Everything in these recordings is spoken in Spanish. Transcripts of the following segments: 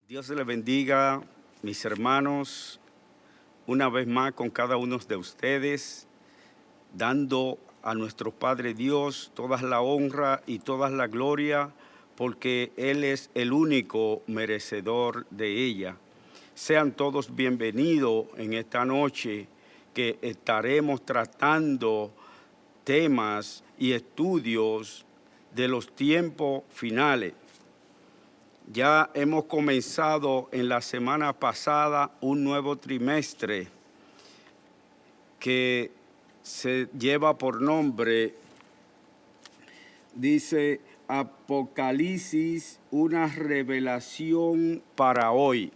Dios les bendiga, mis hermanos, una vez más con cada uno de ustedes, dando a nuestro Padre Dios toda la honra y toda la gloria, porque Él es el único merecedor de ella. Sean todos bienvenidos en esta noche que estaremos tratando temas y estudios de los tiempos finales. Ya hemos comenzado en la semana pasada un nuevo trimestre que se lleva por nombre, dice Apocalipsis, una revelación para hoy.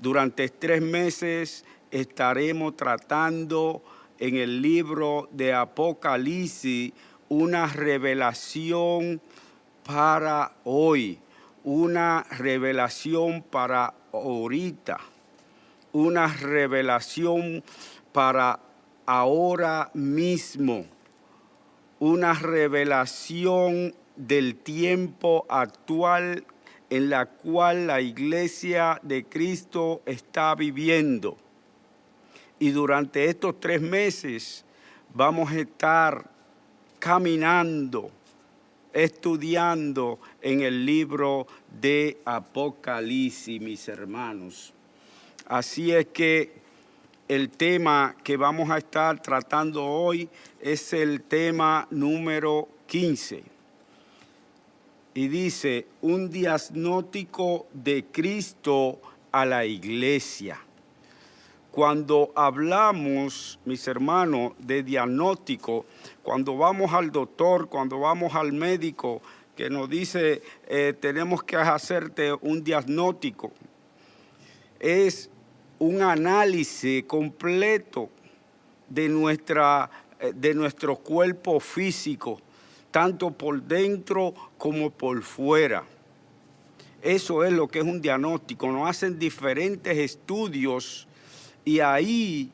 Durante 3 meses estaremos tratando en el libro de Apocalipsis una revelación para hoy. Una revelación para ahorita, una revelación para ahora mismo, una revelación del tiempo actual en la cual la Iglesia de Cristo está viviendo. Y durante estos 3 meses vamos a estar caminando, estudiando en el libro de Apocalipsis, mis hermanos. Así es que el tema que vamos a estar tratando hoy es el tema número 15. Y dice, un diagnóstico de Cristo a la iglesia. Cuando hablamos, mis hermanos, de diagnóstico, cuando vamos al doctor, cuando vamos al médico, que nos dice, tenemos que hacerte un diagnóstico, es un análisis completo de nuestro cuerpo físico, tanto por dentro como por fuera. Eso es lo que es un diagnóstico. Nos hacen diferentes estudios y ahí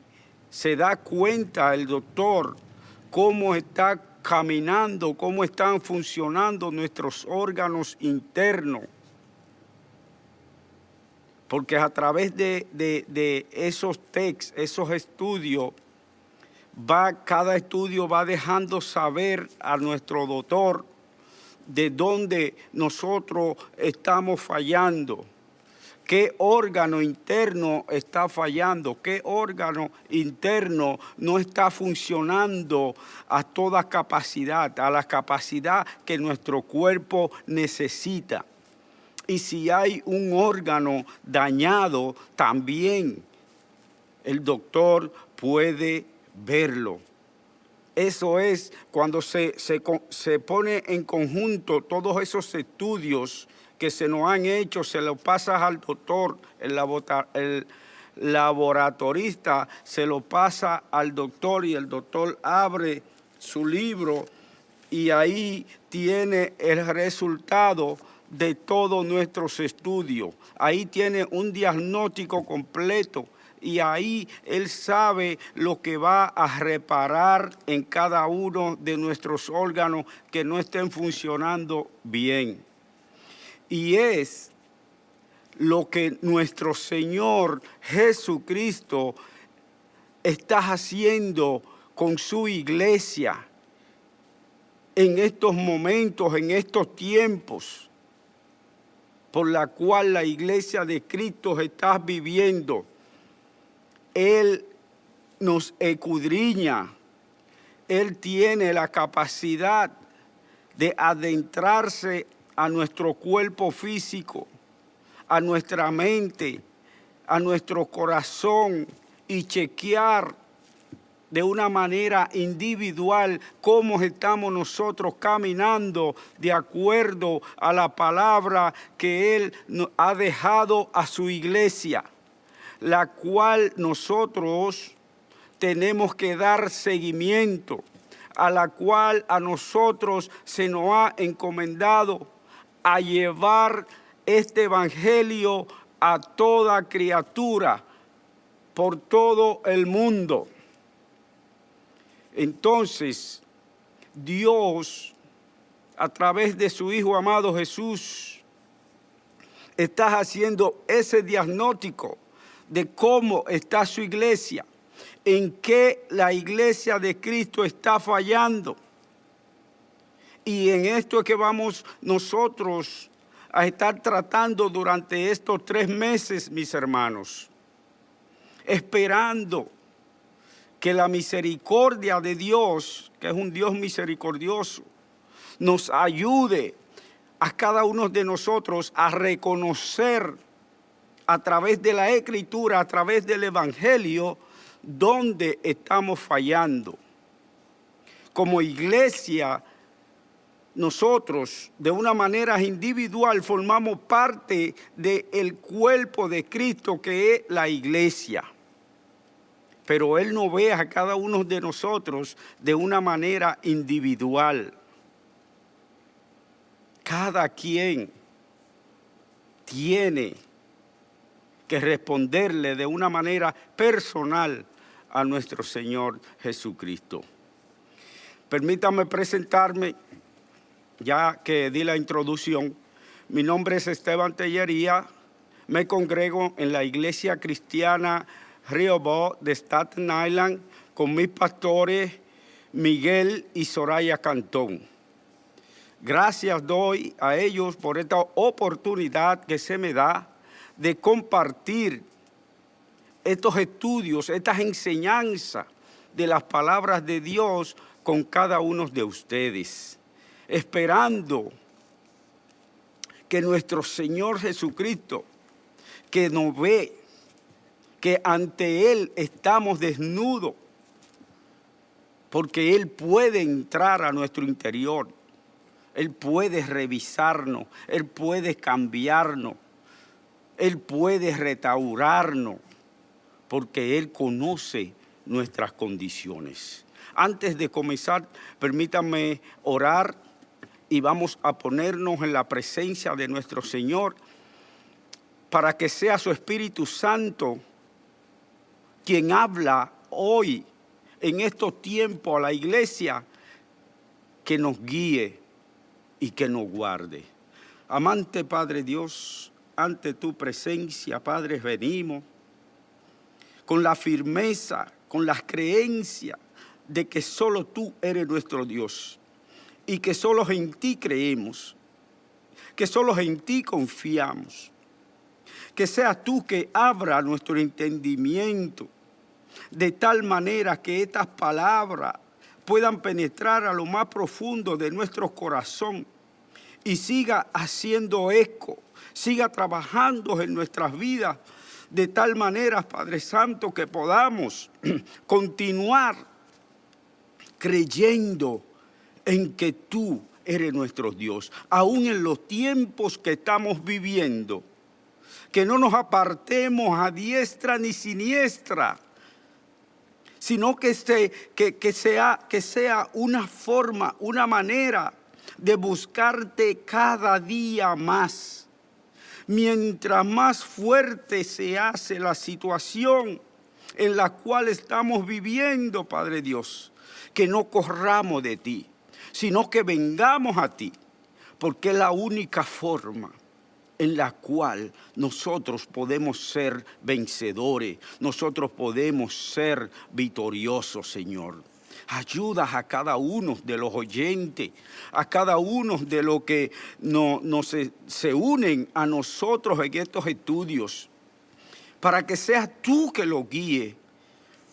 se da cuenta el doctor cómo está caminando, cómo están funcionando nuestros órganos internos. Porque a través de esos textos, esos estudios, cada estudio va dejando saber a nuestro doctor de dónde nosotros estamos fallando. ¿Qué órgano interno está fallando? ¿Qué órgano interno no está funcionando a toda capacidad, a la capacidad que nuestro cuerpo necesita? Y si hay un órgano dañado, también el doctor puede verlo. Eso es cuando se pone en conjunto todos esos estudios que se nos han hecho, se lo pasas al doctor, el laboratorista se lo pasa al doctor y el doctor abre su libro y ahí tiene el resultado de todos nuestros estudios. Ahí tiene un diagnóstico completo y ahí él sabe lo que va a reparar en cada uno de nuestros órganos que no estén funcionando bien. Y es lo que nuestro Señor Jesucristo está haciendo con su iglesia en estos momentos, en estos tiempos, por la cual la iglesia de Cristo está viviendo. Él nos escudriña, Él tiene la capacidad de adentrarse a nuestro cuerpo físico, a nuestra mente, a nuestro corazón y chequear de una manera individual cómo estamos nosotros caminando de acuerdo a la palabra que Él ha dejado a su iglesia, la cual nosotros tenemos que dar seguimiento, a la cual a nosotros se nos ha encomendado a llevar este evangelio a toda criatura por todo el mundo. Entonces, Dios, a través de su Hijo amado Jesús, estás haciendo ese diagnóstico de cómo está su iglesia, en qué la iglesia de Cristo está fallando. Y en esto es que vamos nosotros a estar tratando durante estos 3 meses, mis hermanos, esperando que la misericordia de Dios, que es un Dios misericordioso, nos ayude a cada uno de nosotros a reconocer a través de la Escritura, a través del Evangelio, dónde estamos fallando. Como iglesia, nosotros de una manera individual formamos parte del cuerpo de Cristo, que es la iglesia. Pero Él nos ve a cada uno de nosotros de una manera individual. Cada quien tiene que responderle de una manera personal a nuestro Señor Jesucristo. Permítame presentarme, ya que di la introducción. Mi nombre es Esteban Tellería, me congrego en la Iglesia Cristiana Rehoboth de Staten Island con mis pastores Miguel y Soraya Cantón. Gracias doy a ellos por esta oportunidad que se me da de compartir estos estudios, estas enseñanzas de las palabras de Dios con cada uno de ustedes, esperando que nuestro Señor Jesucristo, que nos ve, que ante Él estamos desnudos, porque Él puede entrar a nuestro interior, Él puede revisarnos, Él puede cambiarnos, Él puede restaurarnos, porque Él conoce nuestras condiciones. Antes de comenzar, permítanme orar y vamos a ponernos en la presencia de nuestro Señor para que sea su Espíritu Santo quien habla hoy en estos tiempos a la iglesia, que nos guíe y que nos guarde. Amante Padre Dios, ante tu presencia, Padre, venimos con la firmeza, con las creencias de que solo tú eres nuestro Dios y que solo en ti creemos, que solo en ti confiamos. Que seas tú que abra nuestro entendimiento de tal manera que estas palabras puedan penetrar a lo más profundo de nuestro corazón y siga haciendo eco, siga trabajando en nuestras vidas de tal manera, Padre Santo, que podamos continuar creyendo en que tú eres nuestro Dios, aún en los tiempos que estamos viviendo, que no nos apartemos a diestra ni siniestra, sino que sea una forma, una manera de buscarte cada día más. Mientras más fuerte se hace la situación en la cual estamos viviendo, Padre Dios, que no corramos de ti, sino que vengamos a ti, porque es la única forma en la cual nosotros podemos ser vencedores, nosotros podemos ser victoriosos, Señor. Ayudas a cada uno de los oyentes, a cada uno de los que se unen a nosotros en estos estudios, para que seas tú que los guíes,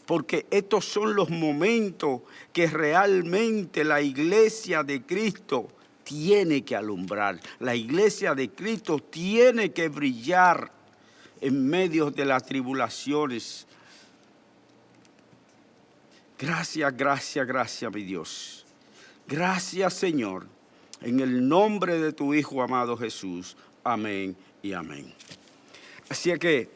porque estos son los momentos que realmente la iglesia de Cristo tiene que alumbrar. La iglesia de Cristo tiene que brillar en medio de las tribulaciones. Gracias, gracias, gracias, mi Dios. Gracias, Señor, en el nombre de tu Hijo amado Jesús. Amén y amén. Así es que,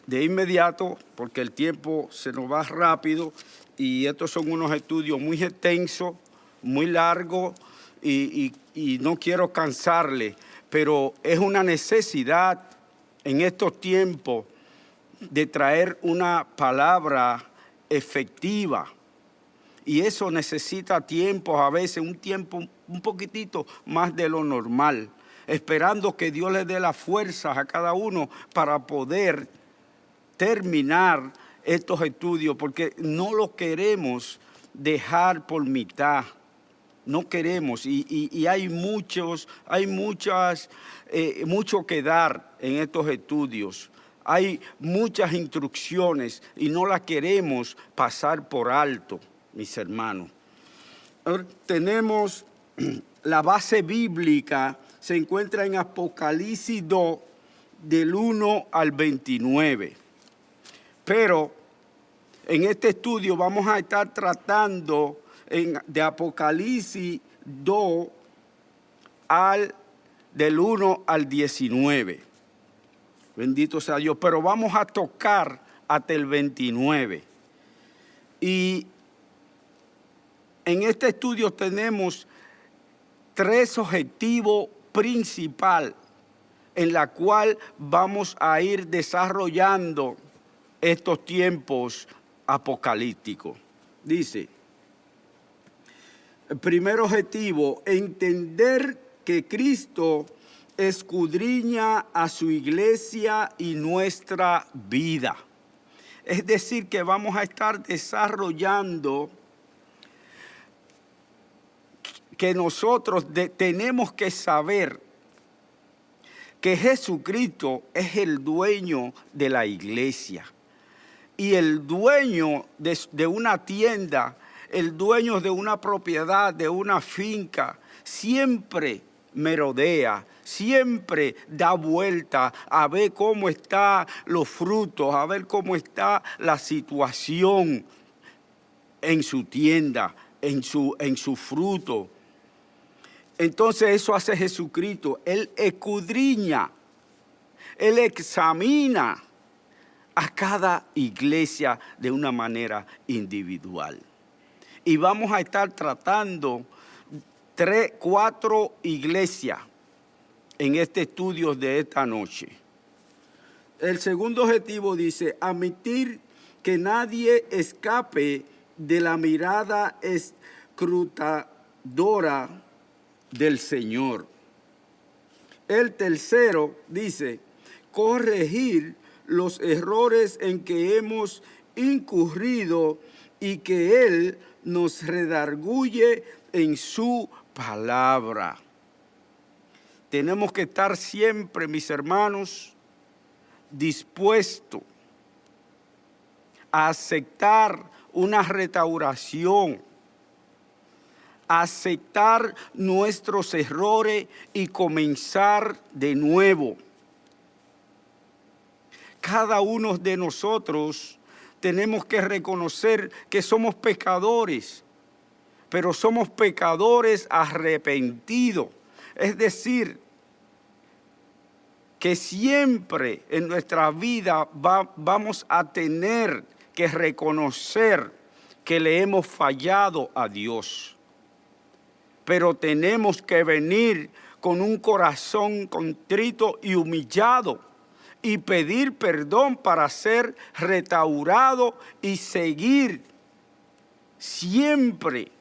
de inmediato, porque el tiempo se nos va rápido y estos son unos estudios muy extensos, muy largos, y no quiero cansarle, pero es una necesidad en estos tiempos de traer una palabra efectiva. Y eso necesita tiempo, a veces un tiempo un poquitito más de lo normal. esperando que Dios le dé las fuerzas a cada uno para poder terminar estos estudios, porque no lo queremos dejar por mitad. No queremos, y hay mucho que dar en estos estudios. Hay muchas instrucciones y no las queremos pasar por alto, mis hermanos. Ahora, tenemos la base bíblica, se encuentra en Apocalipsis 2, del 1 al 29. Pero en este estudio vamos a estar tratando de Apocalipsis 2 del 1 al 19. Bendito sea Dios. Pero vamos a tocar hasta el 29. Y en este estudio tenemos 3 objetivos principales en la cual vamos a ir desarrollando estos tiempos apocalípticos. Dice, el primer objetivo, entender que Cristo escudriña a su iglesia y nuestra vida. Es decir, que vamos a estar desarrollando que nosotros tenemos que saber que Jesucristo es el dueño de la iglesia. Y el dueño de una tienda, el dueño de una propiedad, de una finca, siempre merodea, siempre da vuelta a ver cómo están los frutos, a ver cómo está la situación en su tienda, en su fruto. Entonces eso hace Jesucristo. Él escudriña, Él examina a cada iglesia de una manera individual. Y vamos a estar tratando 4 iglesias en este estudio de esta noche. El segundo objetivo dice, admitir que nadie escape de la mirada escrutadora del Señor. El tercero dice, corregir los errores en que hemos incurrido y que Él nos redarguye en su palabra. Tenemos que estar siempre, mis hermanos, dispuestos a aceptar una restauración, a aceptar nuestros errores y comenzar de nuevo. Cada uno de nosotros tenemos que reconocer que somos pecadores, pero somos pecadores arrepentidos. Es decir, que siempre en nuestra vida vamos a tener que reconocer que le hemos fallado a Dios. Pero tenemos que venir con un corazón contrito y humillado y pedir perdón para ser restaurado y seguir siempre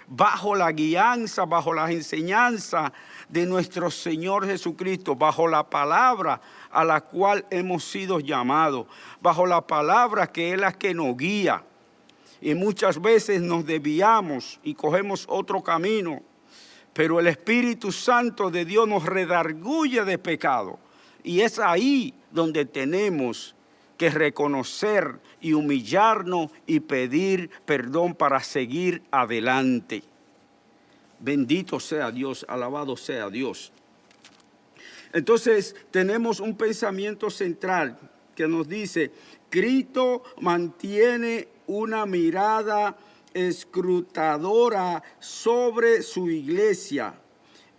bajo la guianza, bajo las enseñanzas de nuestro Señor Jesucristo, bajo la palabra a la cual hemos sido llamados, bajo la palabra que es la que nos guía. Y muchas veces nos desviamos y cogemos otro camino, pero el Espíritu Santo de Dios nos redarguye de pecado. Y es ahí donde tenemos que reconocer y humillarnos y pedir perdón para seguir adelante. Bendito sea Dios, alabado sea Dios. Entonces tenemos un pensamiento central que nos dice, Cristo mantiene una mirada escrutadora sobre su iglesia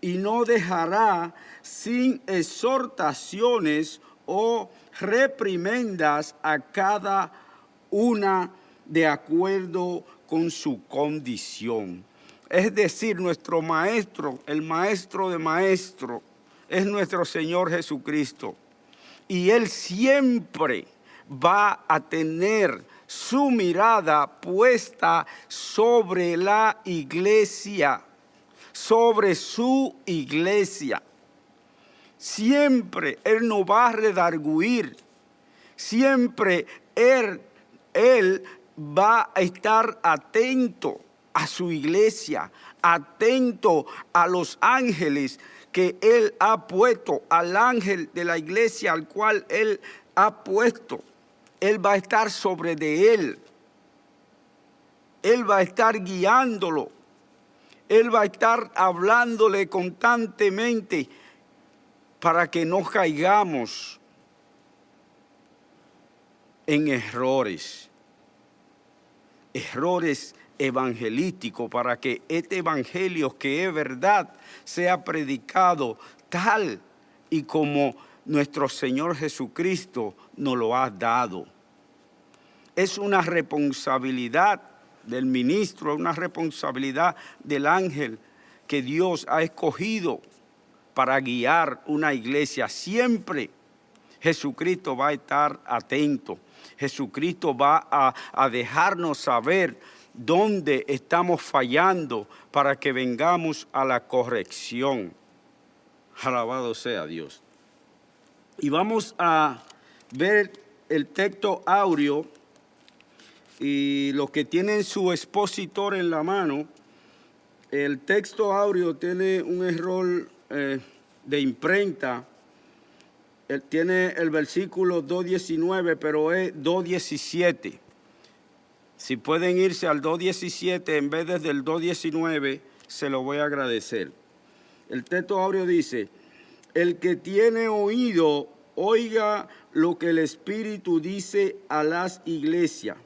y no dejará sin exhortaciones o reprimendas a cada una de acuerdo con su condición. Es decir, nuestro maestro, el maestro de maestros, es nuestro Señor Jesucristo. Y Él siempre va a tener su mirada puesta sobre la iglesia, sobre su iglesia. Siempre Él nos va a redarguir. Siempre Él va a estar atento a su iglesia, atento a los ángeles que Él ha puesto, al ángel de la iglesia al cual Él ha puesto. Él va a estar sobre de él. Él va a estar guiándolo. Él va a estar hablándole constantemente para que no caigamos en errores evangelísticos, para que este evangelio que es verdad sea predicado tal y como nuestro Señor Jesucristo nos lo ha dado. Es una responsabilidad del ministro, una responsabilidad del ángel que Dios ha escogido para guiar una iglesia. Siempre Jesucristo va a estar atento. Jesucristo va a dejarnos saber dónde estamos fallando para que vengamos a la corrección. Alabado sea Dios. Y vamos a ver el texto áureo, y los que tienen su expositor en la mano, el texto áureo tiene un error de imprenta. Tiene el versículo 2.19, pero es 2.17. Si pueden irse al 2.17 en vez del 2.19, se lo voy a agradecer. El texto áureo dice: el que tiene oído, oiga lo que el Espíritu dice a las iglesias.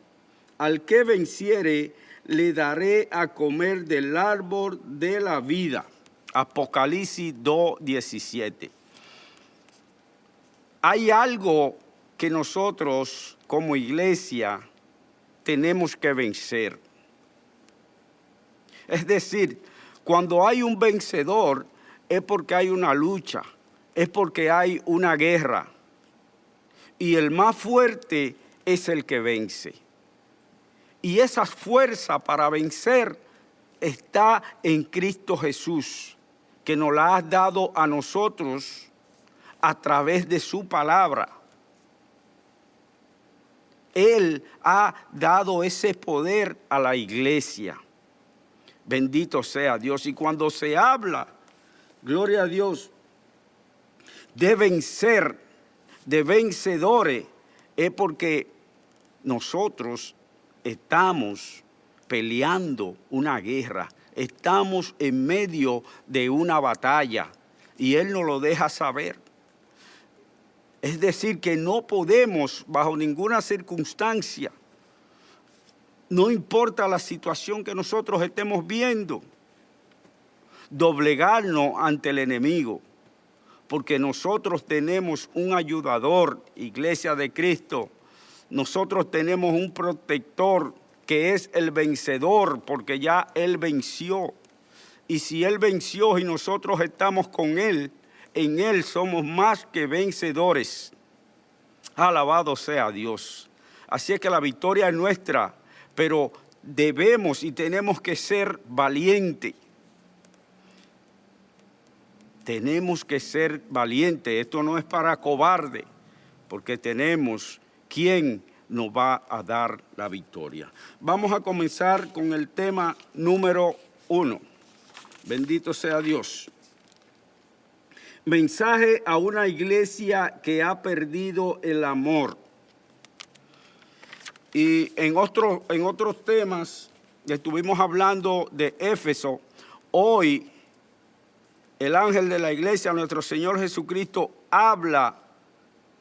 Al que venciere, le daré a comer del árbol de la vida. Apocalipsis 2.17. Hay algo que nosotros como iglesia tenemos que vencer. Es decir, cuando hay un vencedor es porque hay una lucha, es porque hay una guerra. Y el más fuerte es el que vence. Y esa fuerza para vencer está en Cristo Jesús, que nos la ha dado a nosotros a través de su palabra. Él ha dado ese poder a la iglesia. Bendito sea Dios. Y cuando se habla, gloria a Dios, de vencer, de vencedores, es porque nosotros estamos peleando una guerra, estamos en medio de una batalla y Él nos lo deja saber. Es decir, que no podemos bajo ninguna circunstancia, no importa la situación que nosotros estemos viendo, doblegarnos ante el enemigo, porque nosotros tenemos un ayudador, Iglesia de Cristo. Nosotros tenemos un protector que es el vencedor, porque ya Él venció. Y si Él venció y nosotros estamos con Él, en Él somos más que vencedores. Alabado sea Dios. Así es que la victoria es nuestra, pero debemos y tenemos que ser valientes. Tenemos que ser valientes. Esto no es para cobarde, porque tenemos quien nos va a dar la victoria. Vamos a comenzar con el tema número 1. Bendito sea Dios. Mensaje a una iglesia que ha perdido el amor. Y en otros temas estuvimos hablando de Éfeso. Hoy el ángel de la iglesia, nuestro Señor Jesucristo, habla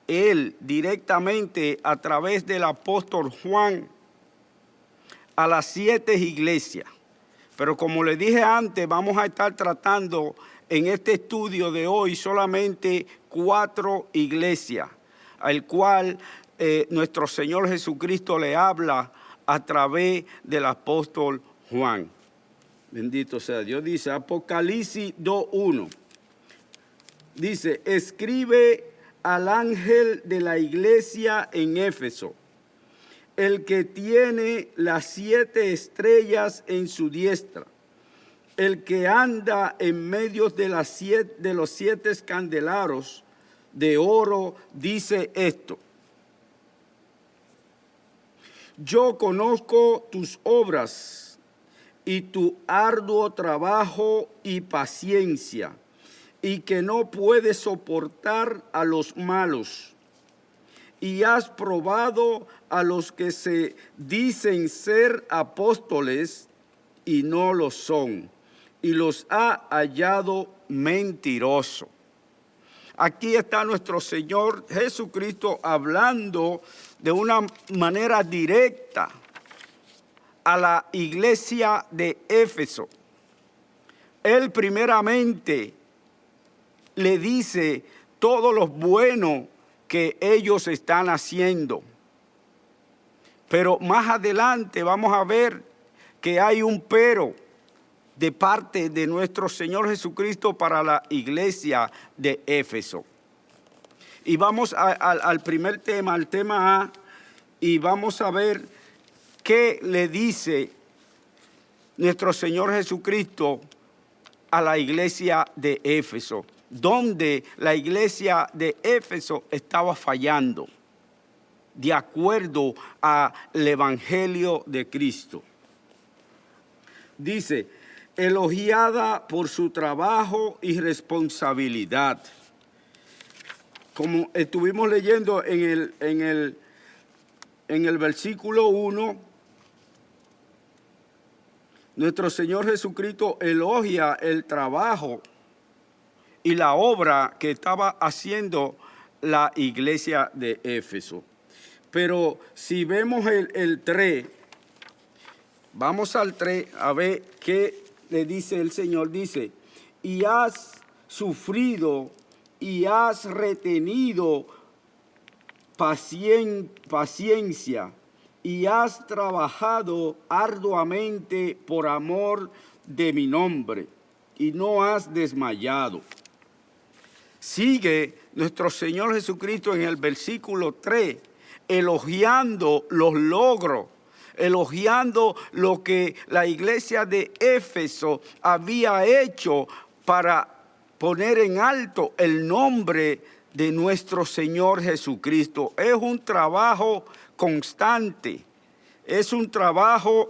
Él directamente a través del apóstol Juan a las 7 iglesias. Pero como les dije antes, vamos a estar tratando en este estudio de hoy solamente 4 iglesias, al cual nuestro Señor Jesucristo le habla a través del apóstol Juan. Bendito sea Dios. Dice Apocalipsis 2.1. Dice: escribe al ángel de la iglesia en Éfeso, el que tiene las 7 estrellas en su diestra, el que anda en medio de los 7 candeleros de oro dice esto: yo conozco tus obras y tu arduo trabajo y paciencia, y que no puedes soportar a los malos, y has probado a los que se dicen ser apóstoles y no lo son, y los ha hallado mentirosos. Aquí está nuestro Señor Jesucristo hablando de una manera directa a la iglesia de Éfeso. Él primeramente le dice todo lo bueno que ellos están haciendo. Pero más adelante vamos a ver que hay un pero de parte de nuestro Señor Jesucristo para la iglesia de Éfeso. Y vamos al primer tema, al tema A, y vamos a ver qué le dice nuestro Señor Jesucristo a la iglesia de Éfeso, donde la iglesia de Éfeso estaba fallando, de acuerdo al Evangelio de Cristo. Dice: elogiada por su trabajo y responsabilidad. Como estuvimos leyendo en el versículo 1, nuestro Señor Jesucristo elogia el trabajo y la obra que estaba haciendo la iglesia de Éfeso. Pero si vemos el 3, vamos al 3 a ver qué le dice el Señor. Dice: y has sufrido y has retenido paciencia y has trabajado arduamente por amor de mi nombre y no has desmayado. Sigue nuestro Señor Jesucristo en el versículo 3, elogiando los logros, elogiando lo que la iglesia de Éfeso había hecho para poner en alto el nombre de nuestro Señor Jesucristo. Es un trabajo constante, es un trabajo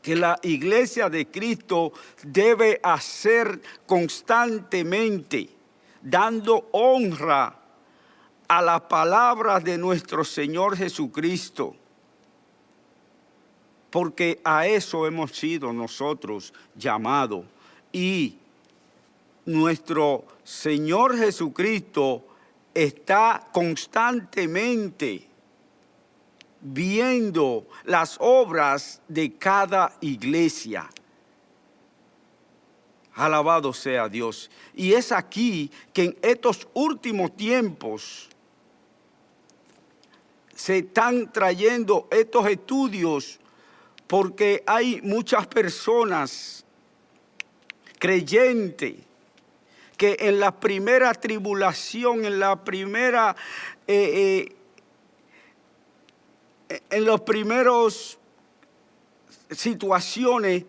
que la iglesia de Cristo debe hacer constantemente, dando honra a la palabra de nuestro Señor Jesucristo, porque a eso hemos sido nosotros llamados. Y nuestro Señor Jesucristo está constantemente viendo las obras de cada iglesia. Alabado sea Dios. Y es aquí que en estos últimos tiempos se están trayendo estos estudios, porque hay muchas personas creyentes que en la primera tribulación, en la primera, en los primeros situaciones,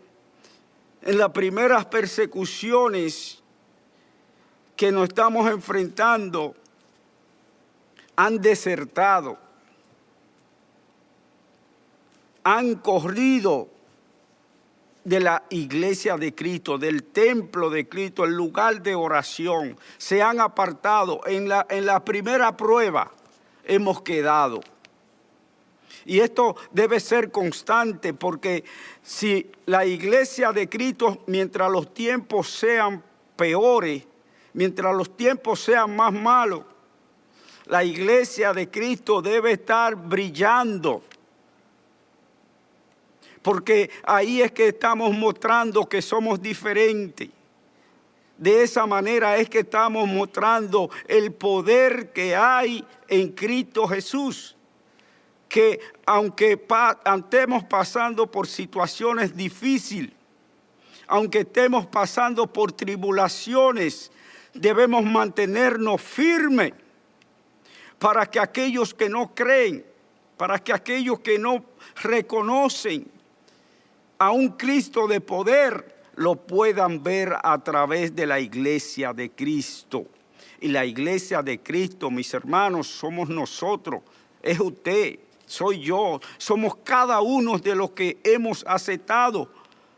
en las primeras persecuciones que nos estamos enfrentando, han desertado, han corrido de la iglesia de Cristo, del templo de Cristo, el lugar de oración. Se han apartado. En la primera prueba hemos quedado. Y esto debe ser constante, porque si la iglesia de Cristo, mientras los tiempos sean peores, mientras los tiempos sean más malos, la iglesia de Cristo debe estar brillando. Porque ahí es que estamos mostrando que somos diferentes. De esa manera es que estamos mostrando el poder que hay en Cristo Jesús. Que aunque estemos pasando por situaciones difíciles, aunque estemos pasando por tribulaciones, debemos mantenernos firmes para que aquellos que no creen, para que aquellos que no reconocen a un Cristo de poder, lo puedan ver a través de la iglesia de Cristo. Y la iglesia de Cristo, mis hermanos, somos nosotros, es usted, soy yo, somos cada uno de los que hemos aceptado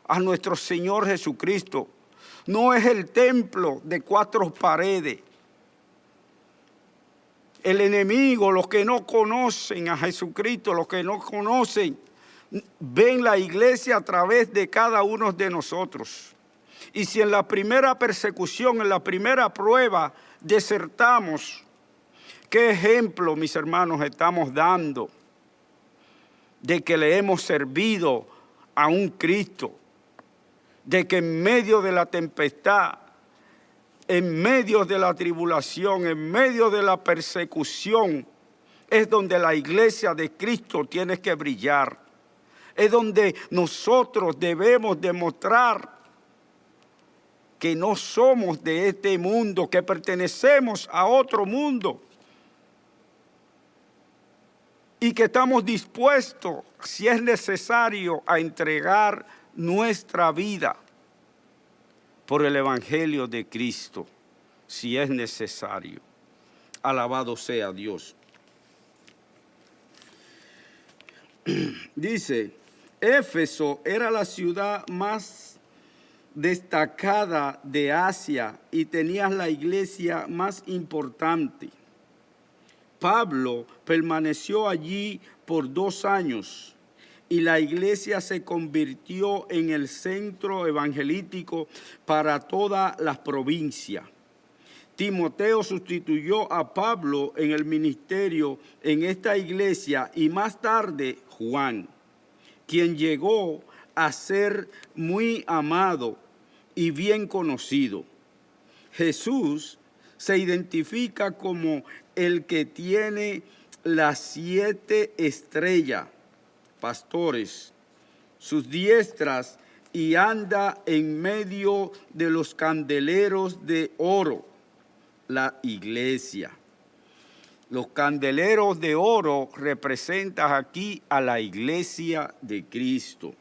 a nuestro Señor Jesucristo. No es el templo de 4 paredes. El enemigo, los que no conocen a Jesucristo, los que no conocen, ven la iglesia a través de cada uno de nosotros. Y si en la primera persecución, en la primera prueba, desertamos, ¿qué ejemplo, mis hermanos, estamos dando de que le hemos servido a un Cristo? De que en medio de la tempestad, en medio de la tribulación, en medio de la persecución, es donde la iglesia de Cristo tiene que brillar. Es donde nosotros debemos demostrar que no somos de este mundo, que pertenecemos a otro mundo. Y que estamos dispuestos, si es necesario, a entregar nuestra vida por el Evangelio de Cristo, si es necesario. Alabado sea Dios. Dice, Éfeso era la ciudad más destacada de Asia y tenía la iglesia más importante. Pablo permaneció allí por 2 años y la iglesia se convirtió en el centro evangelístico para todas las provincias. Timoteo sustituyó a Pablo en el ministerio en esta iglesia y más tarde Juan, quien llegó a ser muy amado y bien conocido. Jesús se identifica como el que tiene las 7 estrellas, pastores, sus diestras, y anda en medio de los candeleros de oro, la iglesia. Los candeleros de oro representan aquí a la iglesia de Cristo.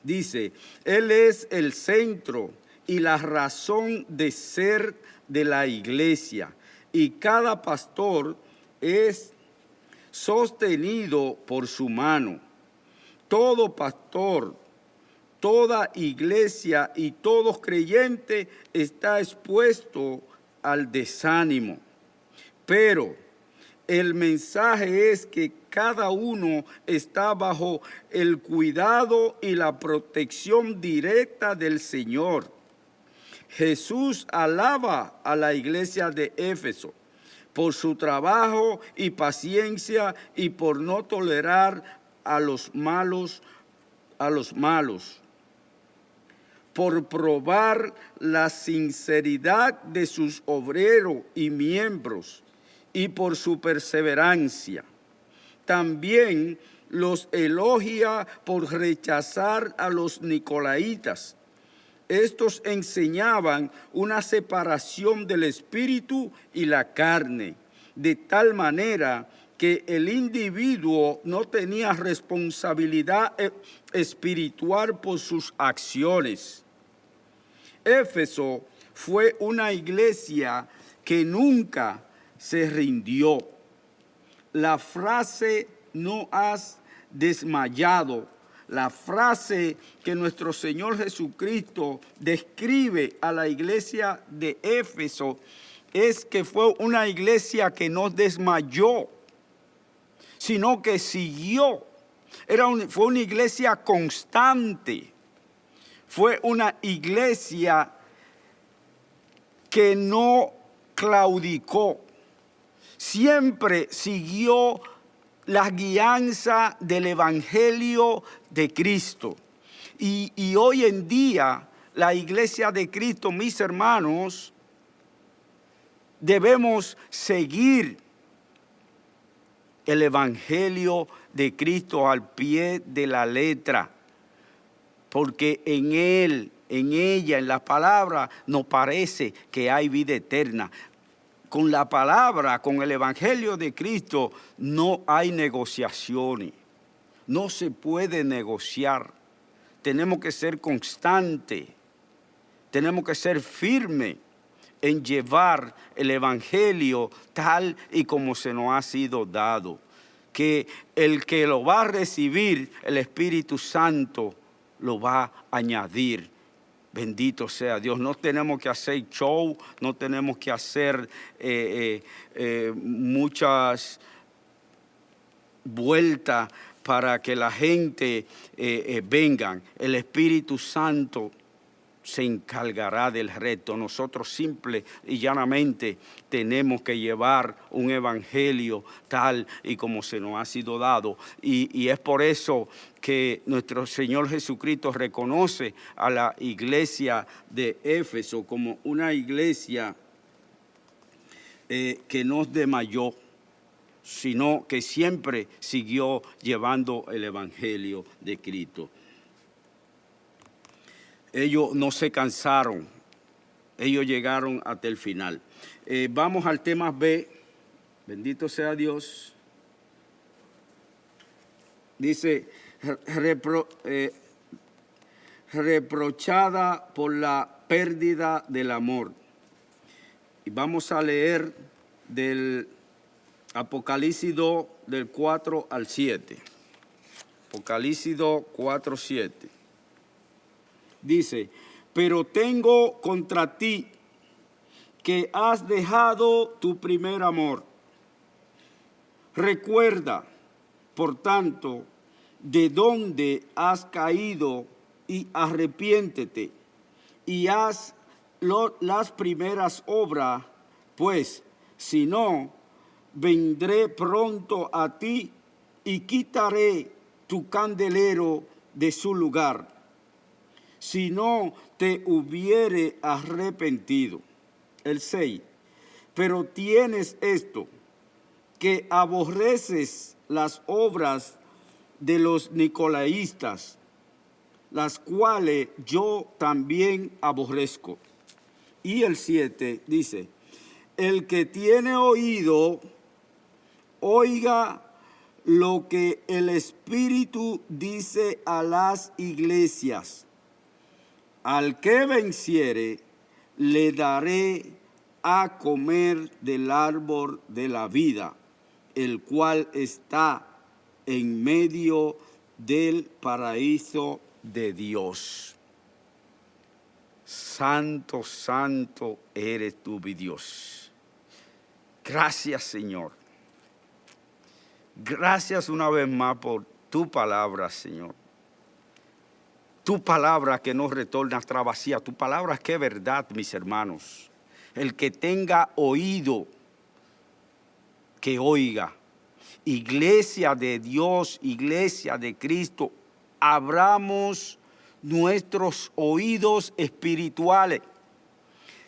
Dice, Él es el centro y la razón de ser de la iglesia, y cada pastor es sostenido por su mano. Todo pastor, toda iglesia y todo creyente está expuesto al desánimo. Pero el mensaje es que cada uno está bajo el cuidado y la protección directa del Señor. Jesús alaba a la iglesia de Éfeso por su trabajo y paciencia y por no tolerar a los malos, por probar la sinceridad de sus obreros y miembros y por su perseverancia. También los elogia por rechazar a los nicolaítas. Estos enseñaban una separación del espíritu y la carne, de tal manera que el individuo no tenía responsabilidad espiritual por sus acciones. Éfeso fue una iglesia que nunca se rindió. La frase "no has desmayado", la frase que nuestro Señor Jesucristo describe a la iglesia de Éfeso, es que fue una iglesia que no desmayó, sino que siguió. Fue una iglesia constante. Fue una iglesia que no claudicó. Siempre siguió la guianza del Evangelio de Cristo. Y hoy en día, la iglesia de Cristo, mis hermanos, debemos seguir el Evangelio de Cristo al pie de la letra, porque en Él, en ella, en la palabra, nos parece que hay vida eterna. Con la palabra, con el Evangelio de Cristo, no hay negociaciones. No se puede negociar. tenemos que ser constantes, tenemos que ser firmes en llevar el evangelio tal y como se nos ha sido dado. Que el que lo va a recibir, el Espíritu Santo, lo va a añadir. Bendito sea Dios. No tenemos que hacer show, no tenemos que hacer muchas vueltas para que la gente venga. El Espíritu Santo se encargará del resto. Nosotros simple y llanamente tenemos que llevar un evangelio tal y como se nos ha sido dado. Y es por eso que nuestro Señor Jesucristo reconoce a la iglesia de Éfeso como una iglesia que no desmayó, sino que siempre siguió llevando el evangelio de Cristo. Ellos no se cansaron, ellos llegaron hasta el final. Vamos al tema B, bendito sea Dios. Dice, reprochada por la pérdida del amor. Y vamos a leer del Apocalipsis 2, del 4 al 7. Apocalipsis 2, 4, 7. Dice, pero tengo contra ti que has dejado tu primer amor. Recuerda, por tanto, de dónde has caído y arrepiéntete y haz las primeras obras, pues si no, vendré pronto a ti y quitaré tu candelero de su lugar, si no te hubiere arrepentido. El 6. Pero tienes esto, que aborreces las obras de los nicolaítas, las cuales yo también aborrezco. Y el 7 dice, el que tiene oído, oiga lo que el Espíritu dice a las iglesias. Al que venciere, le daré a comer del árbol de la vida, el cual está en medio del paraíso de Dios. Santo, santo eres tú, mi Dios. Gracias, Señor. Gracias una vez más por tu palabra, Señor. Tu palabra que no retorna atrás vacía. Tu palabra que es verdad, mis hermanos. El que tenga oído, que oiga. Iglesia de Dios, iglesia de Cristo, abramos nuestros oídos espirituales.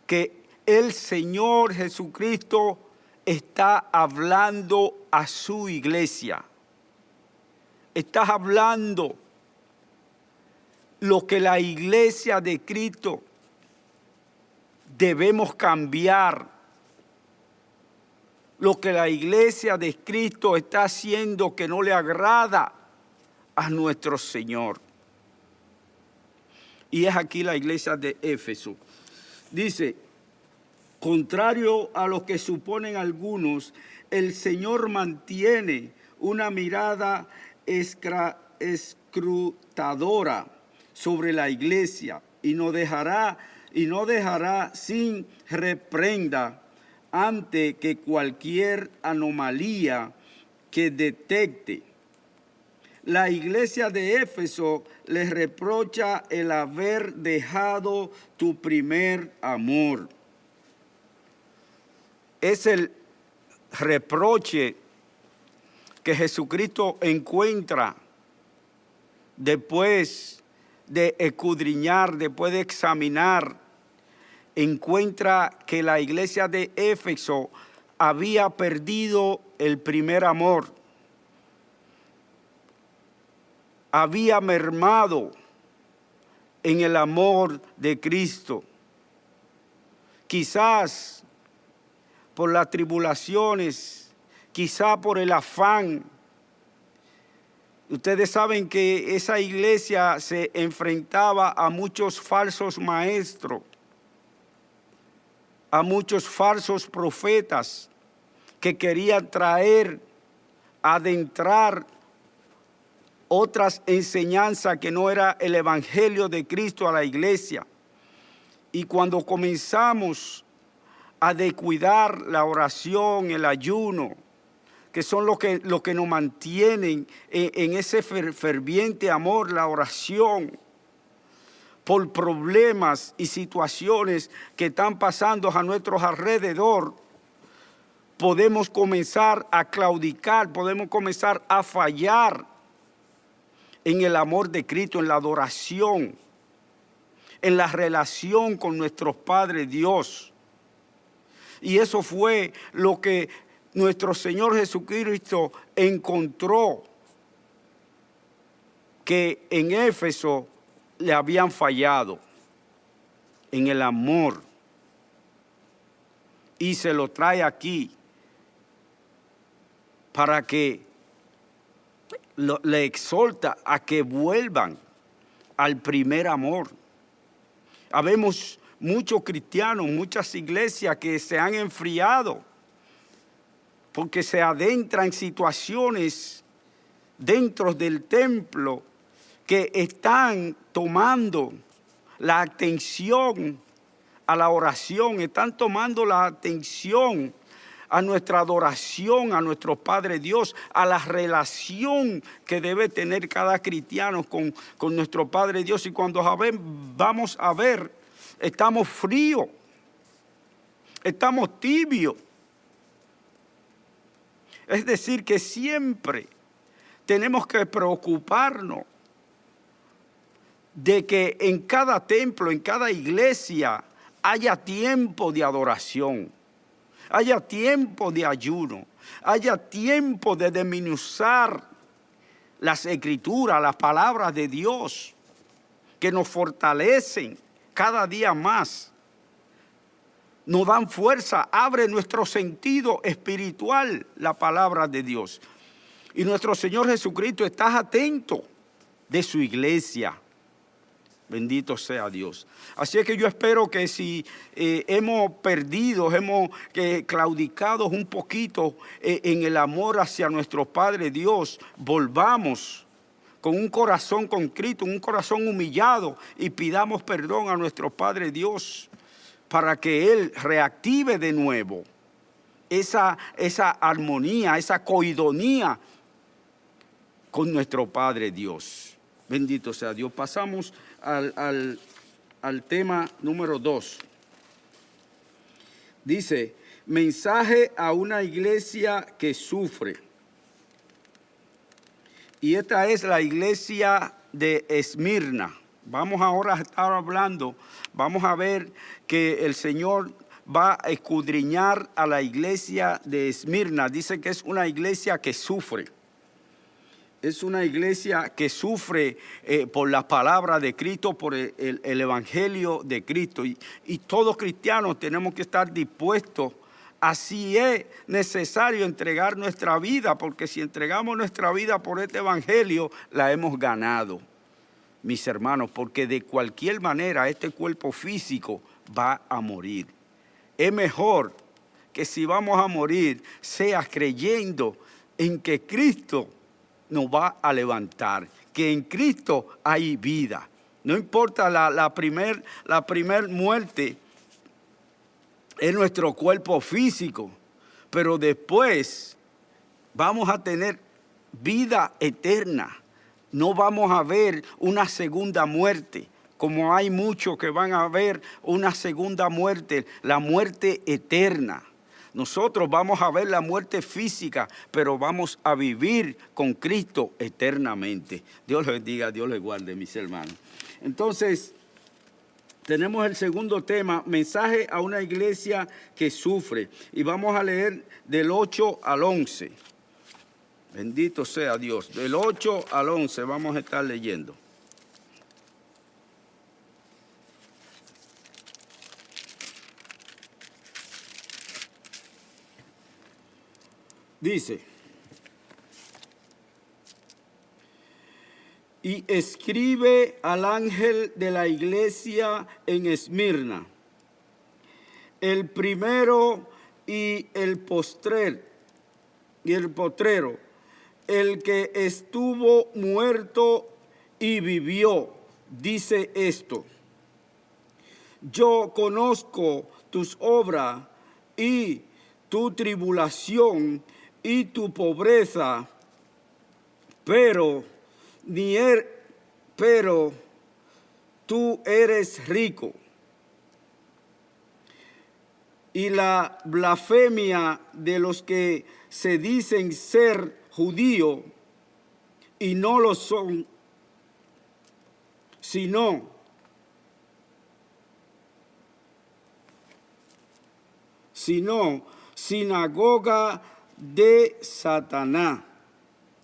Que el Señor Jesucristo está hablando a su iglesia. Está hablando lo que la iglesia de Cristo debemos cambiar. Lo que la iglesia de Cristo está haciendo que no le agrada a nuestro Señor. Y es aquí la iglesia de Éfeso. Dice, contrario a lo que suponen algunos, el Señor mantiene una mirada escrutadora sobre la iglesia y no dejará sin reprenda ante que cualquier anomalía que detecte. La iglesia de Éfeso les reprocha el haber dejado tu primer amor. Es el reproche que Jesucristo encuentra después de escudriñar, después de examinar. Encuentra que la iglesia de Éfeso había perdido el primer amor. Había mermado en el amor de Cristo. Quizás por las tribulaciones, quizás por el afán, Ustedes saben que esa iglesia se enfrentaba a muchos falsos maestros, a muchos falsos profetas que querían traer, adentrar otras enseñanzas que no era el evangelio de Cristo a la iglesia. Y cuando comenzamos a descuidar la oración, el ayuno, que son lo que nos mantienen en ese ferviente amor, la oración, por problemas y situaciones que están pasando a nuestro alrededor, podemos comenzar a claudicar, podemos comenzar a fallar en el amor de Cristo, en la adoración, en la relación con nuestro Padre Dios. Y eso fue lo que nuestro Señor Jesucristo encontró, que en Éfeso le habían fallado en el amor, y se lo trae aquí para que le exhorta a que vuelvan al primer amor. Habemos muchos cristianos, muchas iglesias que se han enfriado porque se adentran en situaciones dentro del templo que están tomando la atención a la oración, están tomando la atención a nuestra adoración, a nuestro Padre Dios, a la relación que debe tener cada cristiano con nuestro Padre Dios. Y cuando vamos a ver, estamos fríos, estamos tibios. Es decir, que siempre tenemos que preocuparnos de que en cada templo, en cada iglesia, haya tiempo de adoración, haya tiempo de ayuno, haya tiempo de desmenuzar las escrituras, las palabras de Dios, que nos fortalecen cada día más, nos dan fuerza, abre nuestro sentido espiritual, la palabra de Dios. Y nuestro Señor Jesucristo está atento de su iglesia. Bendito sea Dios. Así es que yo espero que si hemos perdido, hemos claudicado un poquito en el amor hacia nuestro Padre Dios, volvamos con un corazón contrito, un corazón humillado, y pidamos perdón a nuestro Padre Dios para que Él reactive de nuevo esa armonía, esa coidonía con nuestro Padre Dios. Bendito sea Dios. Pasamos al tema número 2. Dice, mensaje a una iglesia que sufre. Y esta es la iglesia de Esmirna. Vamos ahora a estar hablando, vamos a ver que el Señor va a escudriñar a la iglesia de Esmirna. Dice que es una iglesia que sufre. Es una iglesia que sufre por la palabra de Cristo, por el evangelio de Cristo. Y todos cristianos tenemos que estar dispuestos. Así es necesario entregar nuestra vida, porque si entregamos nuestra vida por este evangelio, la hemos ganado, mis hermanos, porque de cualquier manera este cuerpo físico va a morir. Es mejor que si vamos a morir, sea creyendo en que Cristo nos va a levantar, que en Cristo hay vida. No importa la primer muerte en nuestro cuerpo físico, pero después vamos a tener vida eterna. No vamos a ver una segunda muerte, como hay muchos que van a ver una segunda muerte, la muerte eterna. Nosotros vamos a ver la muerte física, pero vamos a vivir con Cristo eternamente. Dios les bendiga, Dios les guarde, mis hermanos. Entonces, tenemos el segundo tema, mensaje a una iglesia que sufre. Y vamos a leer del 8 al 11. Bendito sea Dios. Del 8 al 11 vamos a estar leyendo. Dice, Y escribe al ángel de la iglesia en Esmirna, el primero y el postrero, el que estuvo muerto y vivió, dice esto: yo conozco tus obras y tu tribulación y tu pobreza, pero tú eres rico. Y la blasfemia de los que se dicen ser judíos y no lo son, sino sinagoga de Satanás.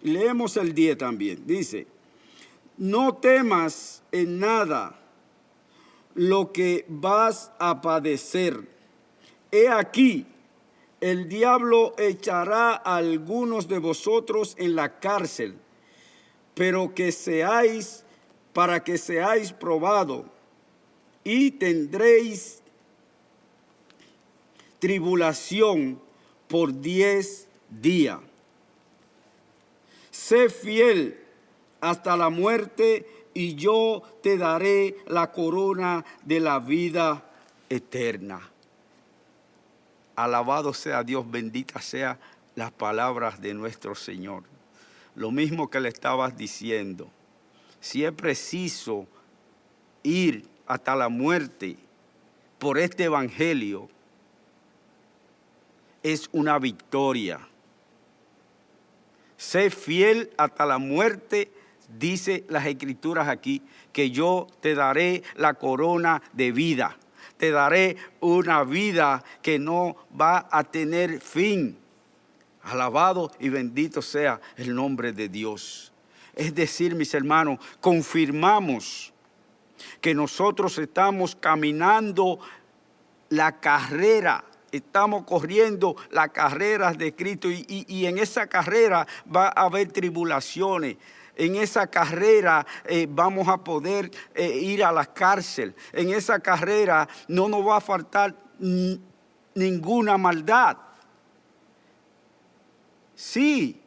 Leemos el 10 también. Dice: no temas en nada lo que vas a padecer. He aquí, el diablo echará a algunos de vosotros en la cárcel, para que seáis probados, y tendréis tribulación por 10 días. Sé fiel hasta la muerte, y yo te daré la corona de la vida eterna. Alabado sea Dios, bendita sea las palabras de nuestro Señor. Lo mismo que le estabas diciendo, si es preciso ir hasta la muerte por este evangelio, es una victoria. Sé fiel hasta la muerte, dice las Escrituras aquí, que yo te daré la corona de vida. Te daré una vida que no va a tener fin. Alabado y bendito sea el nombre de Dios. Es decir, mis hermanos, confirmamos que nosotros estamos caminando la carrera, estamos corriendo la carrera de Cristo, y en esa carrera va a haber tribulaciones. En esa carrera vamos a poder ir a la cárcel. En esa carrera no nos va a faltar ninguna maldad. Sí,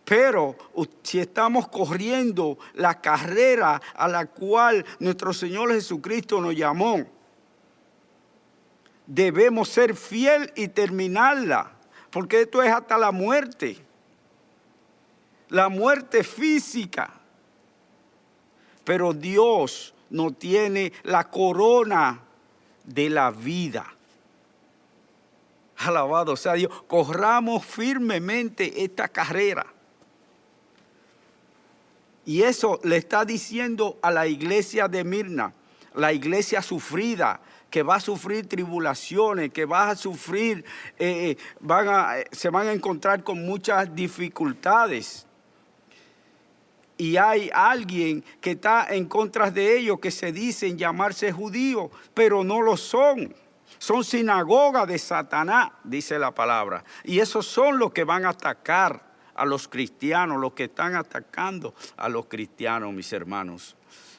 pero si estamos corriendo la carrera a la cual nuestro Señor Jesucristo nos llamó, debemos ser fiel y terminarla, porque esto es hasta la muerte física. Pero Dios nos tiene la corona de la vida. Alabado sea Dios. Corramos firmemente esta carrera. Y eso le está diciendo a la iglesia de Esmirna, la iglesia sufrida, que va a sufrir tribulaciones, que va a sufrir, se van a encontrar con muchas dificultades. Y hay alguien que está en contra de ellos, que se dicen llamarse judíos, pero no lo son. Son sinagoga de Satanás, dice la palabra. Y esos son los que van a atacar a los cristianos, los que están atacando a los cristianos, mis hermanos.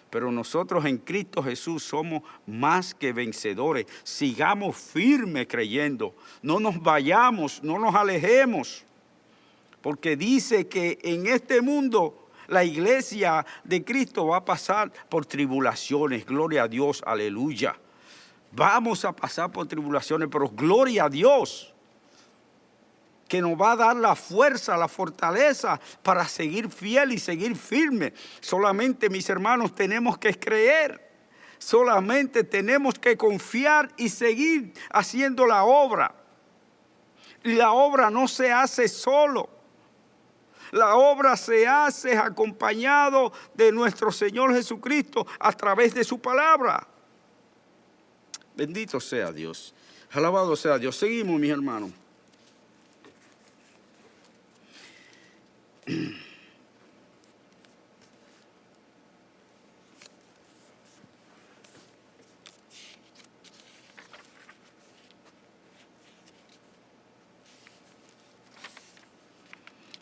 Pero nosotros en Cristo Jesús somos más que vencedores. Sigamos firmes creyendo. No nos vayamos, no nos alejemos. Porque dice que en este mundo la iglesia de Cristo va a pasar por tribulaciones. Gloria a Dios, aleluya. Vamos a pasar por tribulaciones, pero gloria a Dios, que nos va a dar la fuerza, la fortaleza para seguir fiel y seguir firme. Solamente, mis hermanos, tenemos que creer. Solamente tenemos que confiar y seguir haciendo la obra. Y la obra no se hace solo. La obra se hace acompañado de nuestro Señor Jesucristo a través de su palabra. Bendito sea Dios. Alabado sea Dios. Seguimos, mis hermanos.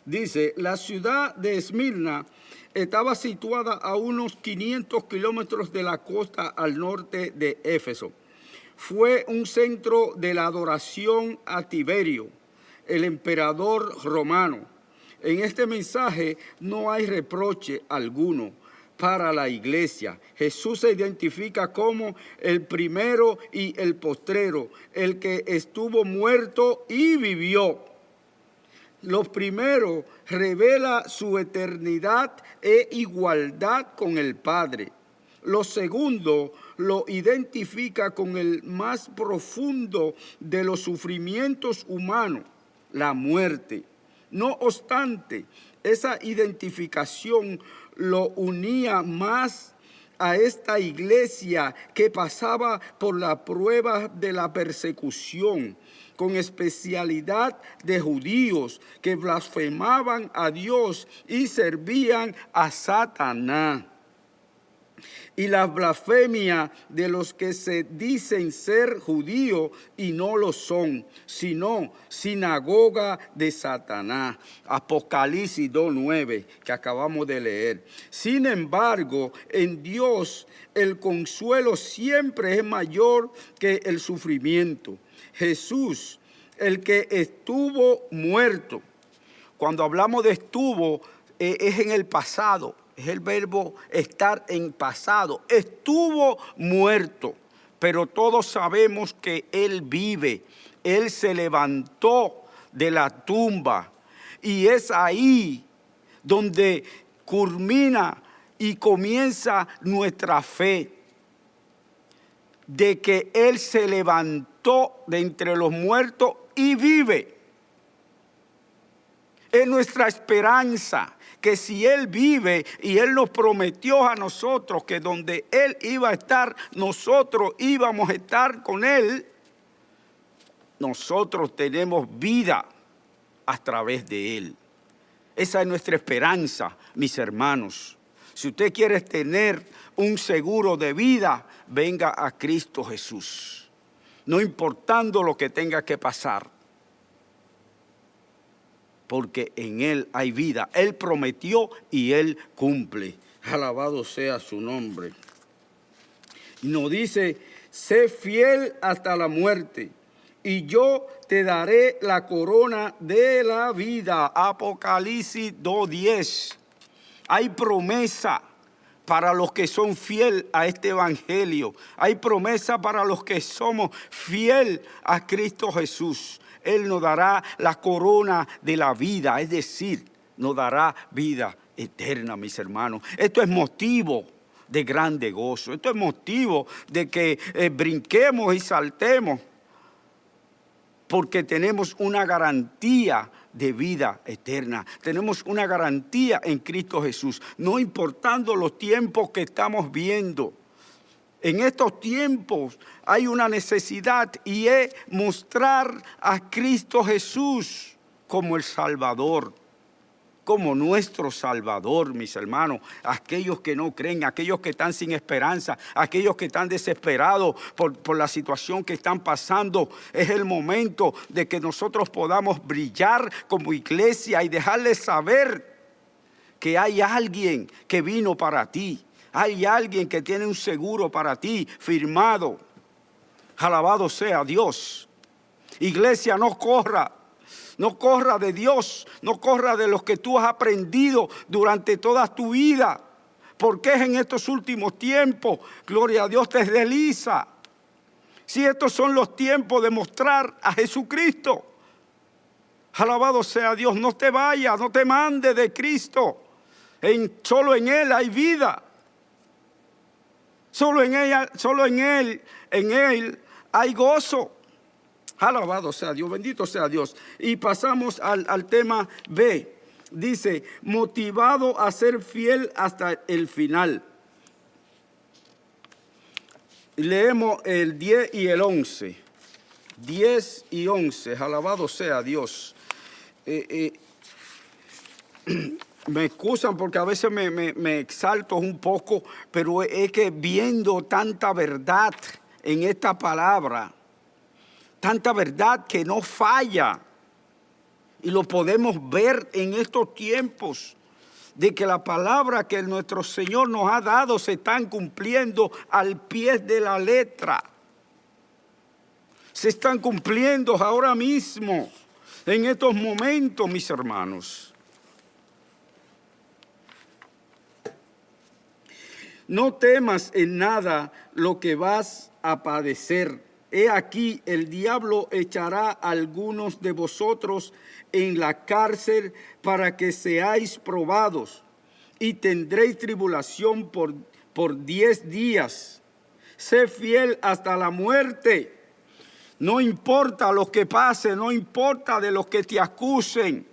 Dice: la ciudad de Esmirna Estaba situada a unos 500 kilómetros de la costa al norte de Éfeso. Fue un centro de la adoración a Tiberio, el emperador romano. En este mensaje no hay reproche alguno para la iglesia. Jesús se identifica como el primero y el postrero, el que estuvo muerto y vivió. Lo primero revela su eternidad e igualdad con el Padre. Lo segundo lo identifica con el más profundo de los sufrimientos humanos, la muerte. No obstante, esa identificación lo unía más a esta iglesia que pasaba por la prueba de la persecución, con especialidad de judíos que blasfemaban a Dios y servían a Satanás. Y la blasfemia de los que se dicen ser judíos y no lo son, sino sinagoga de Satanás. Apocalipsis 2:9, que acabamos de leer. Sin embargo, en Dios el consuelo siempre es mayor que el sufrimiento. Jesús, el que estuvo muerto. Cuando hablamos de estuvo, es en el pasado. Es el verbo estar en pasado. Estuvo muerto, pero todos sabemos que Él vive. Él se levantó de la tumba y es ahí donde culmina y comienza nuestra fe de que Él se levantó de entre los muertos y vive. Es nuestra esperanza que si Él vive y Él nos prometió a nosotros que donde Él iba a estar, nosotros íbamos a estar con Él, nosotros tenemos vida a través de Él. Esa es nuestra esperanza, mis hermanos. Si usted quiere tener un seguro de vida, venga a Cristo Jesús, no importando lo que tenga que pasar. Porque en Él hay vida. Él prometió y Él cumple. Alabado sea su nombre. Y nos dice, sé fiel hasta la muerte, y yo te daré la corona de la vida. Apocalipsis 2:10. Hay promesa para los que son fieles a este evangelio. Hay promesa para los que somos fieles a Cristo Jesús. Él nos dará la corona de la vida, es decir, nos dará vida eterna, mis hermanos. Esto es motivo de grande gozo. Esto es motivo de que brinquemos y saltemos, porque tenemos una garantía de vida eterna. Tenemos una garantía en Cristo Jesús, no importando los tiempos que estamos viendo. En estos tiempos hay una necesidad y es mostrar a Cristo Jesús como el Salvador, como nuestro Salvador, mis hermanos. Aquellos que no creen, aquellos que están sin esperanza, aquellos que están desesperados por la situación que están pasando, es el momento de que nosotros podamos brillar como iglesia y dejarles saber que hay alguien que vino para ti. Hay alguien que tiene un seguro para ti firmado. Alabado sea Dios. Iglesia, no corra de Dios, no corra de lo que tú has aprendido durante toda tu vida. Porque es en estos últimos tiempos, gloria a Dios, te desliza. Si estos son los tiempos de mostrar a Jesucristo. Alabado sea Dios, no te vayas, no te mandes de Cristo. Solo en Él hay vida. Solo en Él hay gozo. Alabado sea Dios, bendito sea Dios. Y pasamos al tema B. Dice, motivado a ser fiel hasta el final. Leemos el 10 y el 11. 10 y 11, alabado sea Dios. Me excusan porque a veces me exalto un poco, pero es que viendo tanta verdad en esta palabra, tanta verdad que no falla, y lo podemos ver en estos tiempos de que la palabra que nuestro Señor nos ha dado se están cumpliendo al pie de la letra. Se están cumpliendo ahora mismo, en estos momentos, mis hermanos. No temas en nada lo que vas a padecer. He aquí, el diablo echará a algunos de vosotros en la cárcel para que seáis probados, y tendréis tribulación por 10 días. Sé fiel hasta la muerte. No importa lo que pase, no importa de los que te acusen.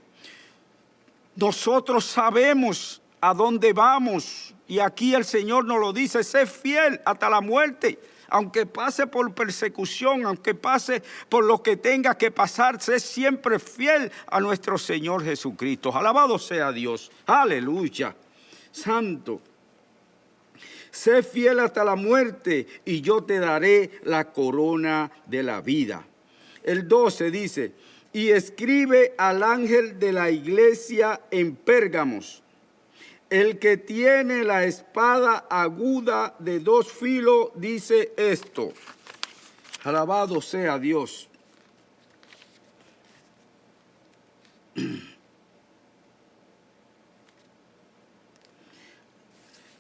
Nosotros sabemos a dónde vamos. Y aquí el Señor nos lo dice, sé fiel hasta la muerte. Aunque pase por persecución, aunque pase por lo que tenga que pasar, sé siempre fiel a nuestro Señor Jesucristo. Alabado sea Dios. Aleluya. Santo. Sé fiel hasta la muerte y yo te daré la corona de la vida. El 12 dice, y escribe al ángel de la iglesia en Pérgamos, el que tiene la espada aguda de 2 filos, dice esto. Alabado sea Dios.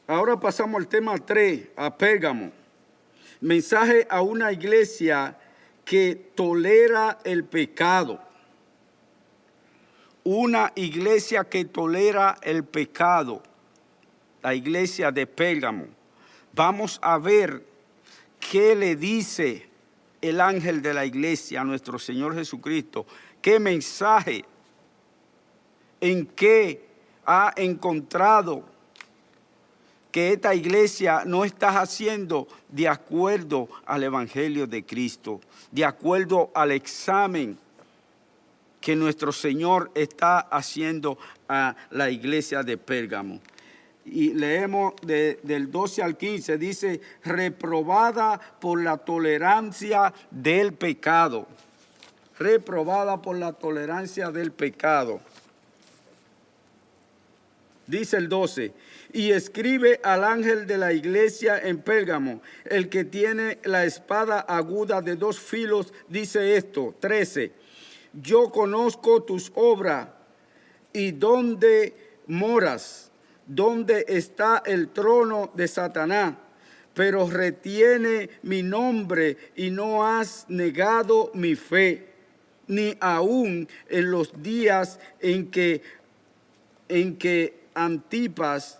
Ahora pasamos al tema 3, a Pérgamo. Mensaje a una iglesia que tolera el pecado. Una iglesia que tolera el pecado. La iglesia de Pérgamo. Vamos a ver qué le dice el ángel de la iglesia a nuestro Señor Jesucristo. Qué mensaje, en qué ha encontrado que esta iglesia no está haciendo de acuerdo al Evangelio de Cristo, de acuerdo al examen que nuestro Señor está haciendo a la iglesia de Pérgamo. Y leemos del 12 al 15, dice, reprobada por la tolerancia del pecado. Reprobada por la tolerancia del pecado. Dice el 12, y escribe al ángel de la iglesia en Pérgamo, el que tiene la espada aguda de 2 filos, dice esto. 13, yo conozco tus obras y dónde moras, dónde está el trono de Satanás, pero retiene mi nombre y no has negado mi fe, ni aun en los días en que Antipas,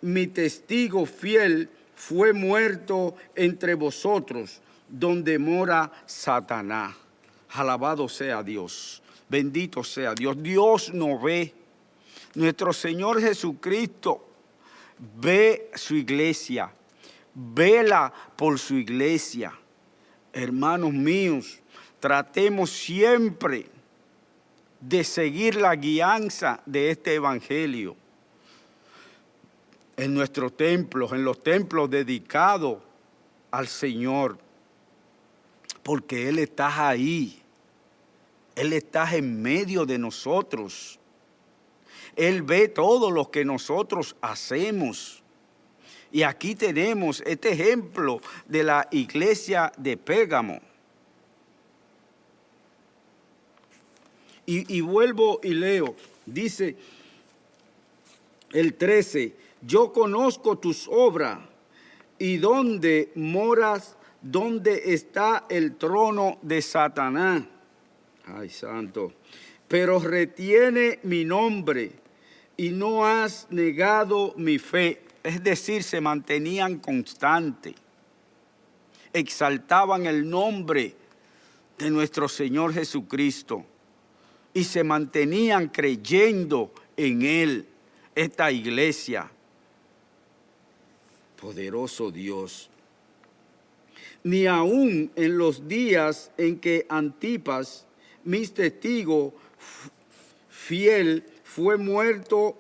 mi testigo fiel, fue muerto entre vosotros, donde mora Satanás. Alabado sea Dios, bendito sea Dios. Dios nos ve. Nuestro Señor Jesucristo ve su iglesia, vela por su iglesia. Hermanos míos, tratemos siempre de seguir la guianza de este evangelio en nuestros templos, en los templos dedicados al Señor, porque Él está ahí, Él está en medio de nosotros, Él ve todo lo que nosotros hacemos. Y aquí tenemos este ejemplo de la iglesia de Pérgamo. Y vuelvo y leo, dice el 13, yo conozco tus obras y dónde moras, dónde está el trono de Satanás. Ay, santo. Pero retiene mi nombre y no has negado mi fe. Es decir, se mantenían constantes, exaltaban el nombre de nuestro Señor Jesucristo. Y se mantenían creyendo en Él, esta iglesia. Poderoso Dios. Ni aun en los días en que Antipas, mi testigo fiel, fue muerto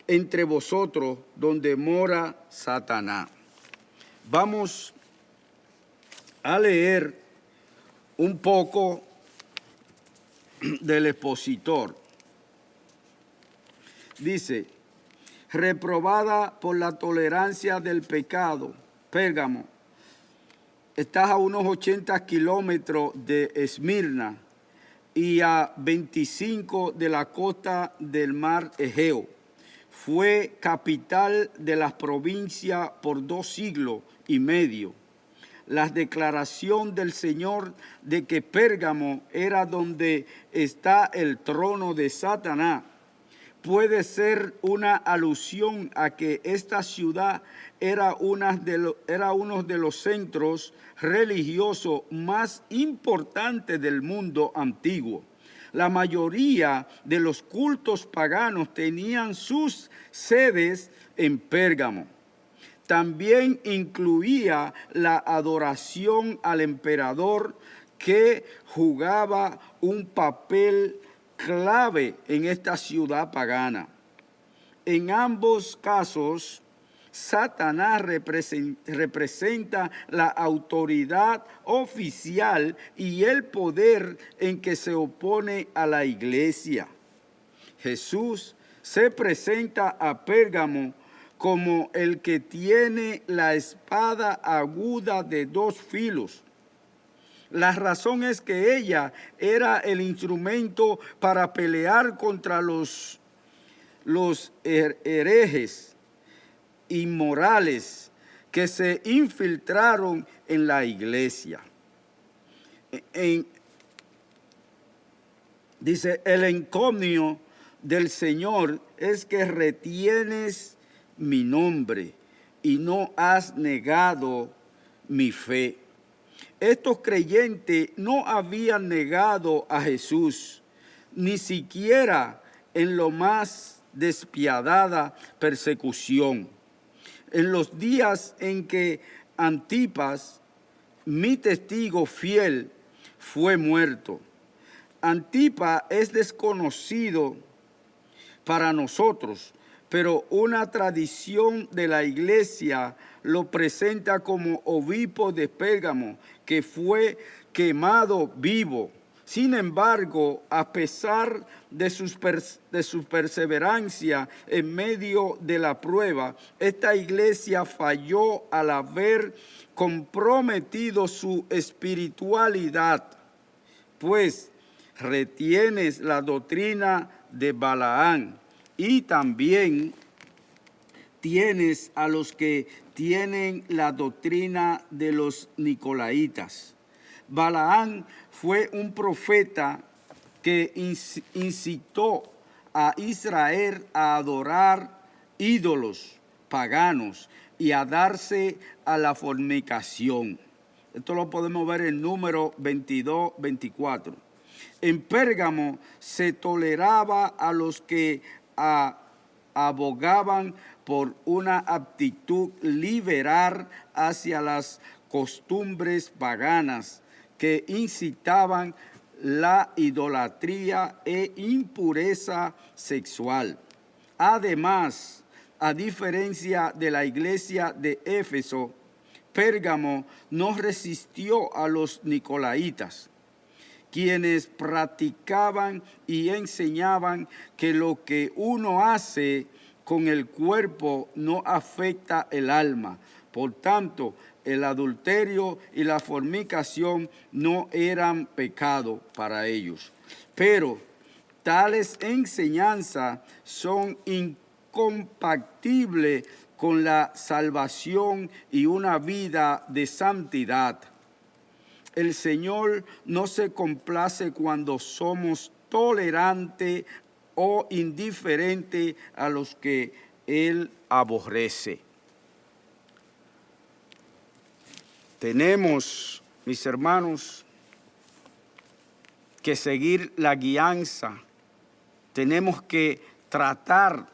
entre vosotros, donde mora Satanás. Vamos a leer un poco del expositor. Dice, reprobada por la tolerancia del pecado, Pérgamo, estás a unos 80 kilómetros de Esmirna y a 25 de la costa del mar Egeo. Fue capital de las provincias por 2 siglos y medio. La declaración del Señor de que Pérgamo era donde está el trono de Satanás puede ser una alusión a que esta ciudad era uno de los centros religiosos más importantes del mundo antiguo. La mayoría de los cultos paganos tenían sus sedes en Pérgamo. También incluía la adoración al emperador, que jugaba un papel clave en esta ciudad pagana. En ambos casos, Satanás representa la autoridad oficial y el poder en que se opone a la iglesia. Jesús se presenta a Pérgamo como el que tiene la espada aguda de 2 filos. La razón es que ella era el instrumento para pelear contra los herejes inmorales que se infiltraron en la iglesia. Dice, el encomio del Señor es que retienes mi nombre y no has negado mi fe. Estos creyentes no habían negado a Jesús, ni siquiera en lo más despiadada persecución. En los días en que Antipas, mi testigo fiel, fue muerto. Antipas es desconocido para nosotros, pero una tradición de la iglesia lo presenta como obispo de Pérgamo, que fue quemado vivo. Sin embargo, a pesar de su perseverancia en medio de la prueba, esta iglesia falló al haber comprometido su espiritualidad, pues retienes la doctrina de Balaán y también tienes a los que tienen la doctrina de los Nicolaitas. Balaán fue un profeta que incitó a Israel a adorar ídolos paganos y a darse a la fornicación. Esto lo podemos ver en Número 22, 24. En Pérgamo se toleraba a los que abogaban por una aptitud liberal hacia las costumbres paganas que incitaban la idolatría e impureza sexual. Además, a diferencia de la iglesia de Éfeso, Pérgamo no resistió a los nicolaitas, quienes practicaban y enseñaban que lo que uno hace con el cuerpo no afecta el alma. Por tanto, el adulterio y la fornicación no eran pecado para ellos. Pero tales enseñanzas son incompatibles con la salvación y una vida de santidad. El Señor no se complace cuando somos tolerantes o indiferentes a los que Él aborrece. Tenemos, mis hermanos, que seguir la guianza. Tenemos que tratar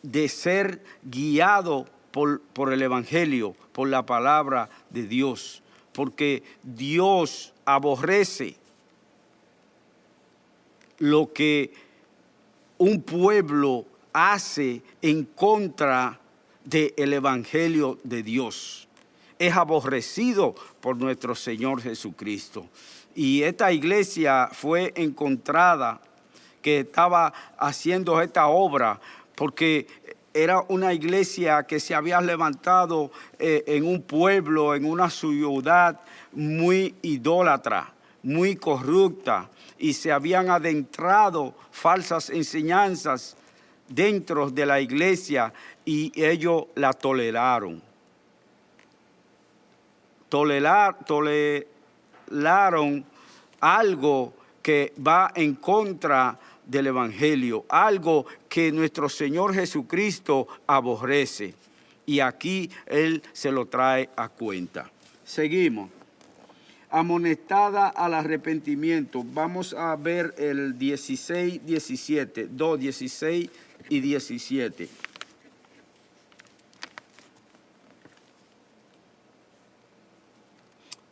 de ser guiados por el Evangelio, por la palabra de Dios, porque Dios aborrece lo que un pueblo hace en contra del Evangelio de Dios. Es aborrecido por nuestro Señor Jesucristo. Y esta iglesia fue encontrada que estaba haciendo esta obra, porque era una iglesia que se había levantado en un pueblo, en una ciudad muy idólatra, muy corrupta, y se habían adentrado falsas enseñanzas dentro de la iglesia y ellos la toleraron. Toleraron algo que va en contra del Evangelio, algo que nuestro Señor Jesucristo aborrece. Y aquí Él se lo trae a cuenta. Seguimos. Amonestada al arrepentimiento. Vamos a ver el 16, 17. 2, 16 y 17.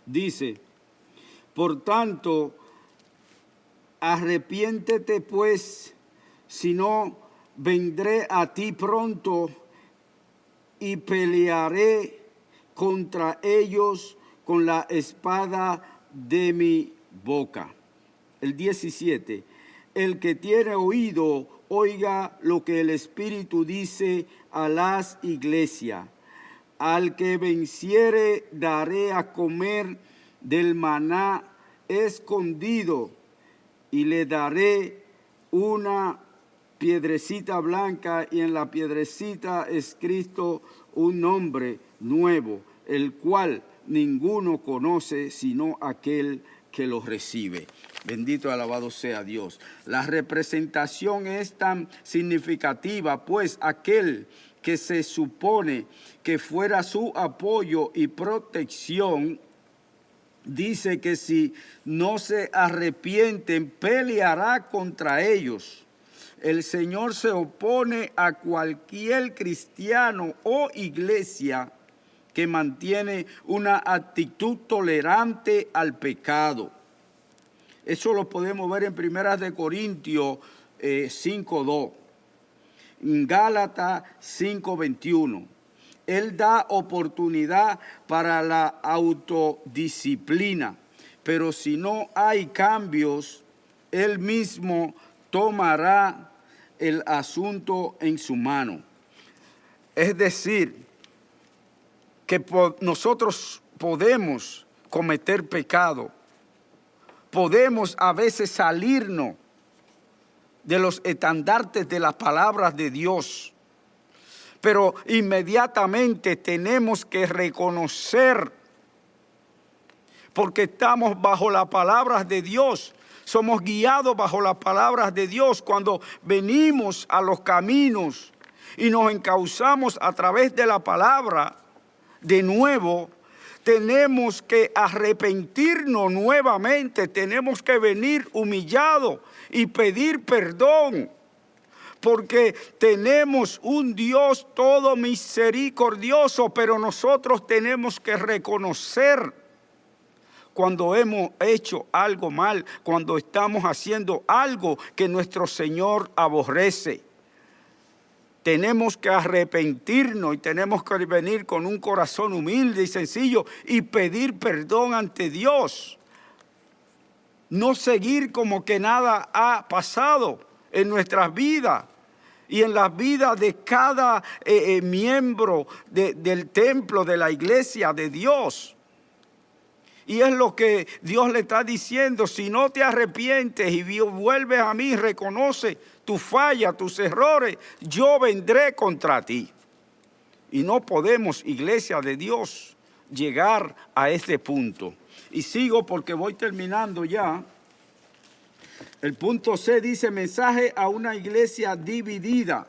Dice, por tanto, arrepiéntete pues, si no, vendré a ti pronto y pelearé contra ellos con la espada de mi boca. El 17, el que tiene oído, oiga lo que el Espíritu dice a las iglesias. Al que venciere daré a comer del maná escondido y le daré una piedrecita blanca y en la piedrecita escrito un nombre nuevo, el cual ninguno conoce sino aquel que lo recibe. Bendito y alabado sea Dios. La representación es tan significativa, pues aquel que se supone que fuera su apoyo y protección, dice que si no se arrepienten, peleará contra ellos. El Señor se opone a cualquier cristiano o iglesia que mantiene una actitud tolerante al pecado. Eso lo podemos ver en 1 Corintios 5:2. En Gálatas 5:21, Él da oportunidad para la autodisciplina, pero si no hay cambios, Él mismo tomará el asunto en su mano. Es decir, que nosotros podemos cometer pecado, podemos a veces salirnos de los estandartes de las palabras de Dios. Pero inmediatamente tenemos que reconocer, porque estamos bajo las palabras de Dios, somos guiados bajo las palabras de Dios. Cuando venimos a los caminos y nos encauzamos a través de la palabra, de nuevo, tenemos que arrepentirnos nuevamente, tenemos que venir humillados y pedir perdón, porque tenemos un Dios todo misericordioso, pero nosotros tenemos que reconocer cuando hemos hecho algo mal, cuando estamos haciendo algo que nuestro Señor aborrece. Tenemos que arrepentirnos y tenemos que venir con un corazón humilde y sencillo y pedir perdón ante Dios. No seguir como que nada ha pasado en nuestras vidas y en las vidas de cada miembro del templo, de la iglesia de Dios. Y es lo que Dios le está diciendo: si no te arrepientes y vuelves a mí, reconoce tu falla, tus errores, yo vendré contra ti. Y no podemos, iglesia de Dios, llegar a este punto. Y sigo porque voy terminando ya. El punto C dice: mensaje a una iglesia dividida.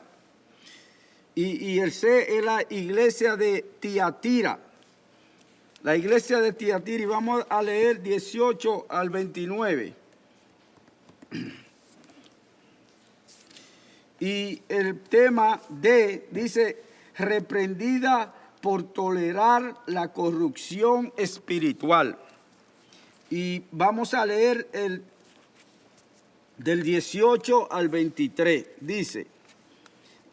Y el C es la iglesia de Tiatira. La iglesia de Tiatira, y vamos a leer 18 al 29. Y el tema D dice: reprendida por tolerar la corrupción espiritual. Y vamos a leer del 18 al 23. Dice: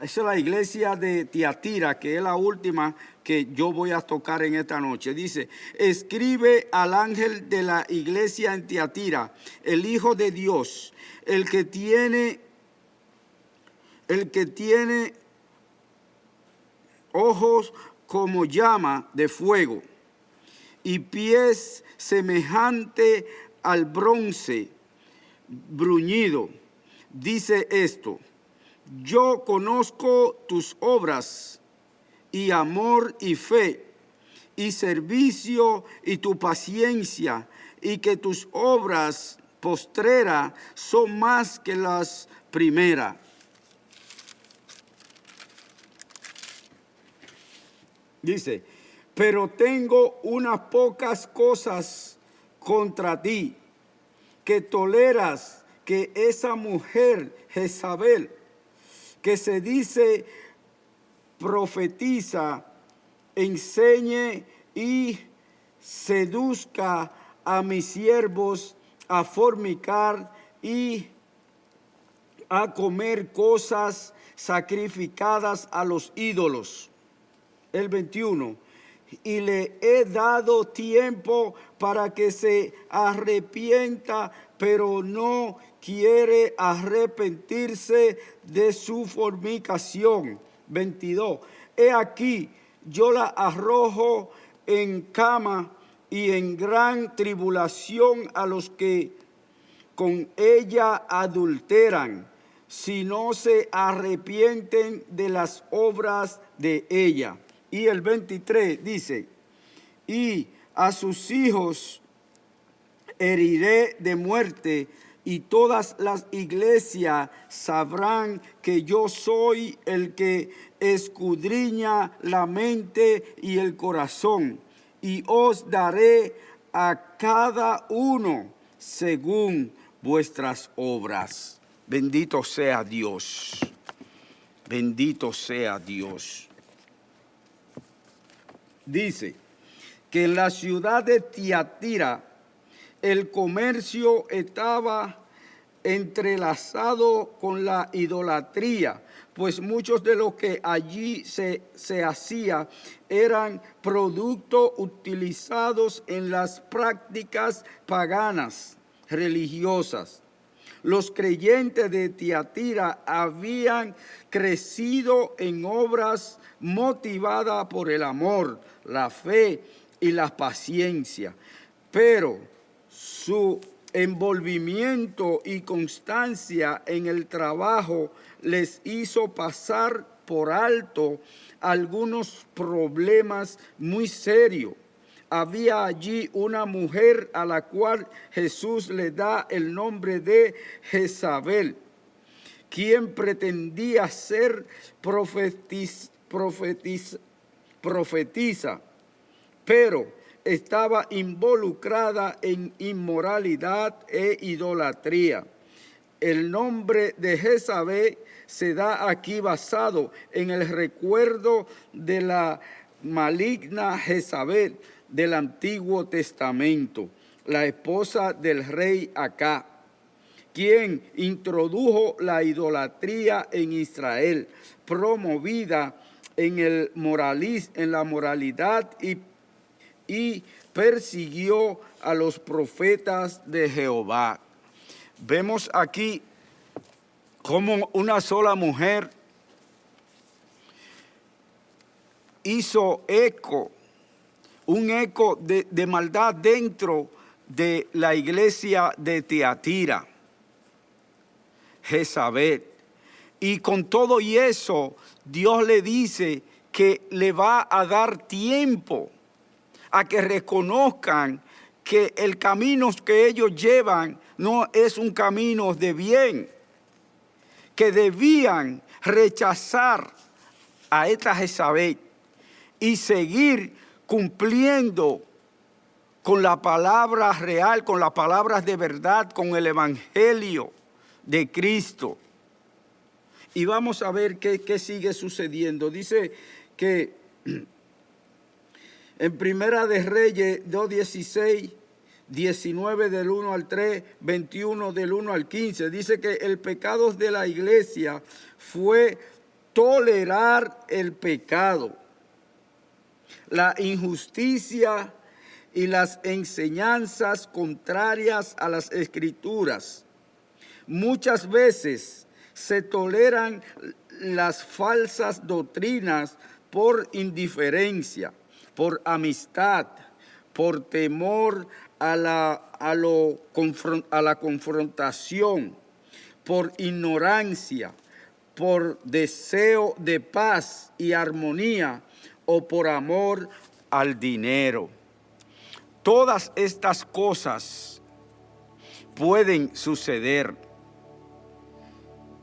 Esa es la iglesia de Tiatira, que es la última que yo voy a tocar en esta noche. Dice, escribe al ángel de la iglesia en Tiatira, el Hijo de Dios, el que tiene ojos como llama de fuego y pies semejante al bronce bruñido. Dice esto: yo conozco tus obras y amor y fe y servicio y tu paciencia, y que tus obras postreras son más que las primeras. Dice, pero tengo unas pocas cosas contra ti, que toleras que esa mujer Jezabel, que se dice profetiza, enseñe y seduzca a mis siervos a fornicar y a comer cosas sacrificadas a los ídolos. El 21, y le he dado tiempo para que se arrepienta, pero no quiere arrepentirse de su fornicación. 22, he aquí, yo la arrojo en cama y en gran tribulación a los que con ella adulteran, si no se arrepienten de las obras de ella. Y el 23 dice, y a sus hijos heriré de muerte, y todas las iglesias sabrán que yo soy el que escudriña la mente y el corazón, y os daré a cada uno según vuestras obras. Bendito sea Dios. Bendito sea Dios. Dice que en la ciudad de Tiatira el comercio estaba entrelazado con la idolatría, pues muchos de lo que allí se hacía eran productos utilizados en las prácticas paganas religiosas. Los creyentes de Tiatira habían crecido en obras motivadas por el amor, la fe y la paciencia, pero su envolvimiento y constancia en el trabajo les hizo pasar por alto algunos problemas muy serios. Había allí una mujer a la cual Jesús le da el nombre de Jezabel, quien pretendía ser profetiza, pero estaba involucrada en inmoralidad e idolatría. El nombre de Jezabel se da aquí basado en el recuerdo de la maligna Jezabel del Antiguo Testamento, la esposa del rey Acab, quien introdujo la idolatría en Israel, promovida en la moralidad y persiguió a los profetas de Jehová. Vemos aquí cómo una sola mujer hizo un eco de maldad dentro de la iglesia de Tiatira, Jezabel. Y con todo y eso, Dios le dice que le va a dar tiempo a que reconozcan que el camino que ellos llevan no es un camino de bien, que debían rechazar a esta Jezabel y seguir cumpliendo con la palabra real, con las palabras de verdad, con el evangelio de Cristo. Y vamos a ver qué sigue sucediendo. Dice que en Primera de Reyes 2:16, 19 del 1 al 3, 21 del 1 al 15, dice que el pecado de la iglesia fue tolerar el pecado, la injusticia y las enseñanzas contrarias a las Escrituras. Muchas veces se toleran las falsas doctrinas por indiferencia, por amistad, por temor a la confrontación, por ignorancia, por deseo de paz y armonía o por amor al dinero. Todas estas cosas pueden suceder.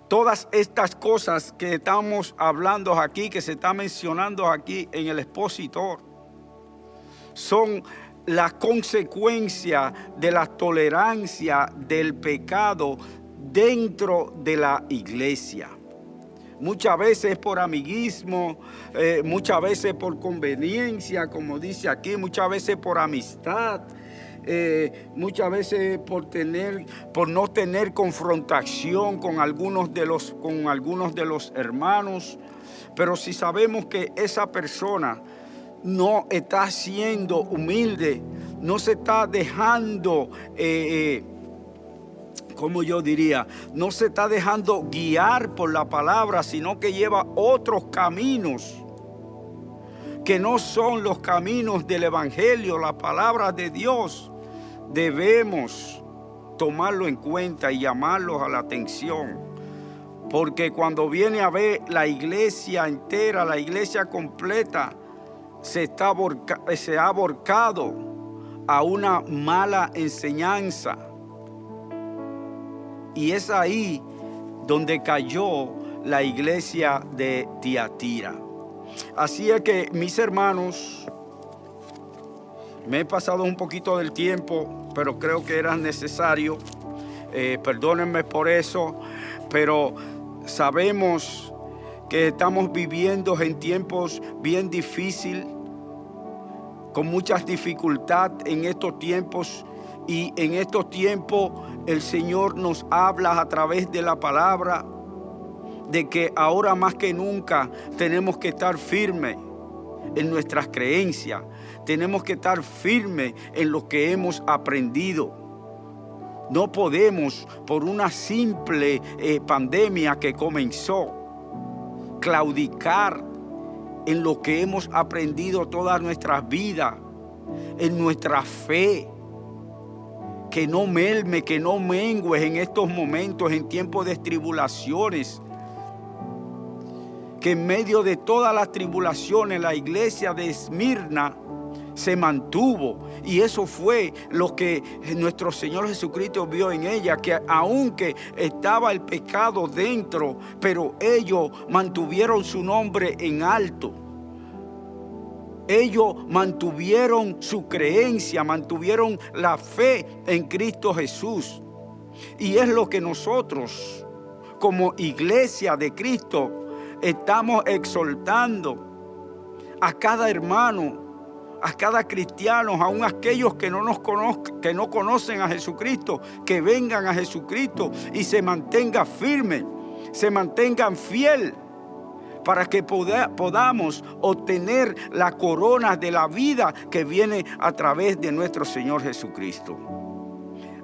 Todas estas cosas que estamos hablando aquí, que se está mencionando aquí en el expositor, son la consecuencia de la tolerancia del pecado dentro de la iglesia. Muchas veces por amiguismo, muchas veces por conveniencia, como dice aquí, muchas veces por amistad, muchas veces por no tener confrontación con algunos de los hermanos. Pero si sabemos que esa persona no está siendo humilde, no se está dejando, como yo diría, no se está dejando guiar por la palabra, sino que lleva otros caminos que no son los caminos del Evangelio, la palabra de Dios. Debemos tomarlo en cuenta y llamarlos a la atención, porque cuando viene a ver la iglesia entera, la iglesia completa, se ha volcado a una mala enseñanza. Y es ahí donde cayó la iglesia de Tiatira. Así es que, mis hermanos, me he pasado un poquito del tiempo, pero creo que era necesario. Perdónenme por eso, pero sabemos que estamos viviendo en tiempos bien difíciles, con muchas dificultades en estos tiempos. Y en estos tiempos el Señor nos habla a través de la palabra de que ahora más que nunca tenemos que estar firmes en nuestras creencias. Tenemos que estar firmes en lo que hemos aprendido. No podemos, por una simple pandemia que comenzó, claudicar en lo que hemos aprendido toda nuestra vida, en nuestra fe. Que no merme, que no mengue en estos momentos, en tiempos de tribulaciones. Que en medio de todas las tribulaciones la iglesia de Esmirna se mantuvo. Y eso fue lo que nuestro Señor Jesucristo vio en ella, que aunque estaba el pecado dentro, pero ellos mantuvieron su nombre en alto. Ellos mantuvieron su creencia, mantuvieron la fe en Cristo Jesús. Y es lo que nosotros, como iglesia de Cristo, estamos exhortando a cada hermano, a cada cristiano, aun aquellos que no conocen a Jesucristo, que vengan a Jesucristo y se mantengan firmes, se mantengan fieles, para que podamos obtener la corona de la vida que viene a través de nuestro Señor Jesucristo.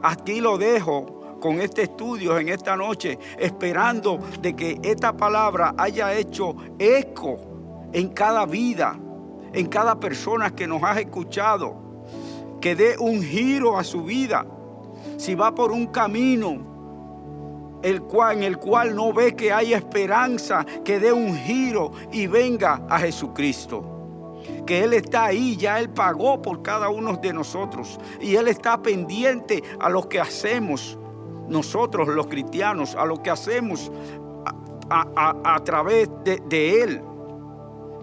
Aquí lo dejo con este estudio en esta noche, esperando de que esta palabra haya hecho eco en cada vida, en cada persona que nos ha escuchado, que dé un giro a su vida. Si va por un camino en el cual no ve que hay esperanza, que dé un giro y venga a Jesucristo. Que Él está ahí, ya Él pagó por cada uno de nosotros. Y Él está pendiente a lo que hacemos nosotros los cristianos, a lo que hacemos a través de Él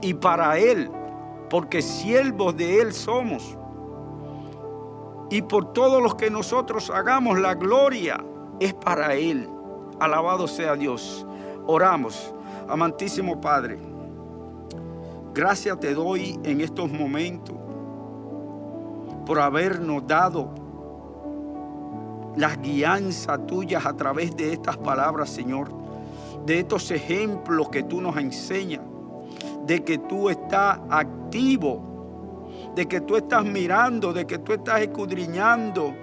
y para Él. Porque siervos de Él somos. Y por todo lo que nosotros hagamos, la gloria es para Él. Alabado sea Dios. Oramos. Amantísimo Padre, gracias te doy en estos momentos por habernos dado las guianzas tuyas a través de estas palabras, Señor. de estos ejemplos que tú nos enseñas, de que tú estás activo, de que tú estás mirando, de que tú estás escudriñando,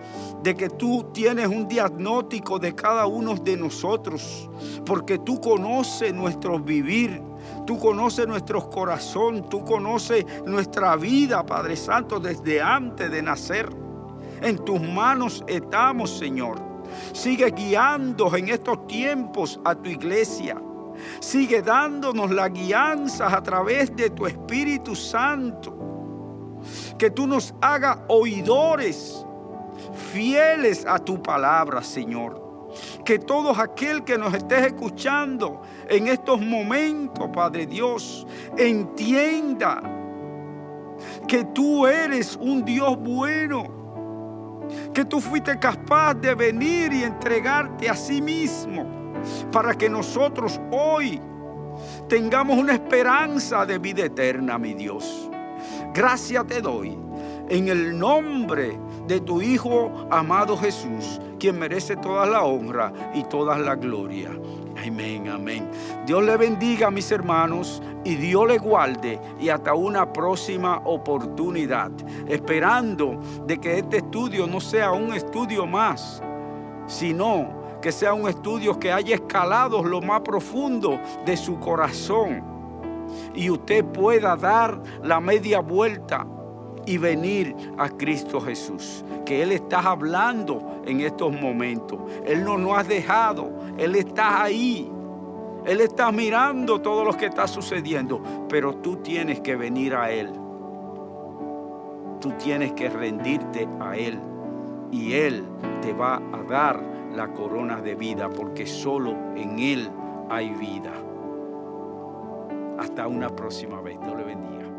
de que tú tienes un diagnóstico de cada uno de nosotros, porque tú conoces nuestro vivir, tú conoces nuestro corazón, tú conoces nuestra vida, Padre Santo, desde antes de nacer. En tus manos estamos, Señor. Sigue guiando en estos tiempos a tu iglesia. Sigue dándonos las guianzas a través de tu Espíritu Santo. Que tú nos hagas oidores fieles a tu palabra, Señor. Que todo aquel que nos esté escuchando en estos momentos, Padre Dios, entienda que tú eres un Dios bueno, que tú fuiste capaz de venir y entregarte a sí mismo para que nosotros hoy tengamos una esperanza de vida eterna, mi Dios. Gracias te doy en el nombre de tu Hijo amado Jesús, quien merece toda la honra y toda la gloria. Amén, amén. Dios le bendiga, mis hermanos, y Dios le guarde, y hasta una próxima oportunidad, esperando de que este estudio no sea un estudio más, sino que sea un estudio que haya escalado lo más profundo de su corazón, y usted pueda dar la media vuelta y venir a Cristo Jesús, que Él está hablando en estos momentos. Él no nos ha dejado, Él está ahí. Él está mirando todo lo que está sucediendo, pero tú tienes que venir a Él. Tú tienes que rendirte a Él, y Él te va a dar la corona de vida, porque solo en Él hay vida. Hasta una próxima vez. Dios le bendiga.